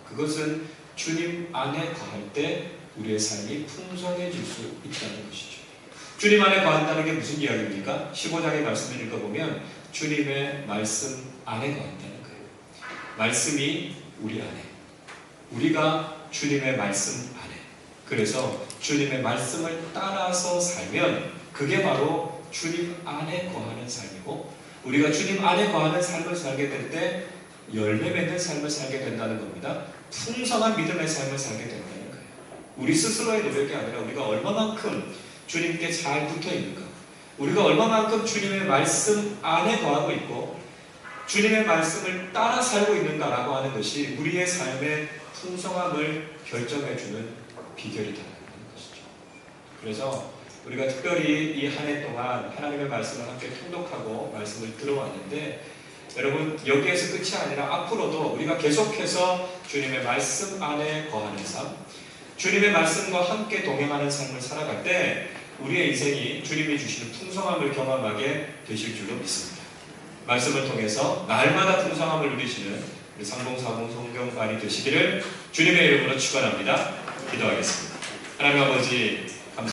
그것은 주님 안에 거할 때 우리의 삶이 풍성해질 수 있다는 것이죠. 주님 안에 거한다는 게 무슨 이야기입니까? 15장의 말씀을 읽어보면 주님의 말씀 안에 거한다는 거예요. 말씀이 우리 안에, 우리가 주님의 말씀 안에, 그래서 주님의 말씀을 따라서 살면 그게 바로 주님 안에 거하는 삶이고, 우리가 주님 안에 거하는 삶을 살게 될 때 열매 맺는 삶을 살게 된다는 겁니다. 풍성한 믿음의 삶을 살게 된다는 거예요. 우리 스스로의 노력이 아니라 우리가 얼마만큼 주님께 잘 붙어 있는가, 우리가 얼마만큼 주님의 말씀 안에 거하고 있고 주님의 말씀을 따라 살고 있는가라고 하는 것이 우리의 삶의 풍성함을 결정해주는 비결이다라는 것이죠. 그래서 우리가 특별히 이 한 해 동안 하나님의 말씀을 함께 통독하고 말씀을 들어왔는데, 여러분 여기에서 끝이 아니라 앞으로도 우리가 계속해서 주님의 말씀 안에 거하는 삶, 주님의 말씀과 함께 동행하는 삶을 살아갈 때 우리의 인생이 주님이 주시는 풍성함을 경험하게 되실 줄로 믿습니다. 말씀을 통해서 날마다 풍성함을 누리시는 우리 3040 성경관이 되시기를 주님의 이름으로 축원합니다. 기도하겠습니다. 하나님 아버지,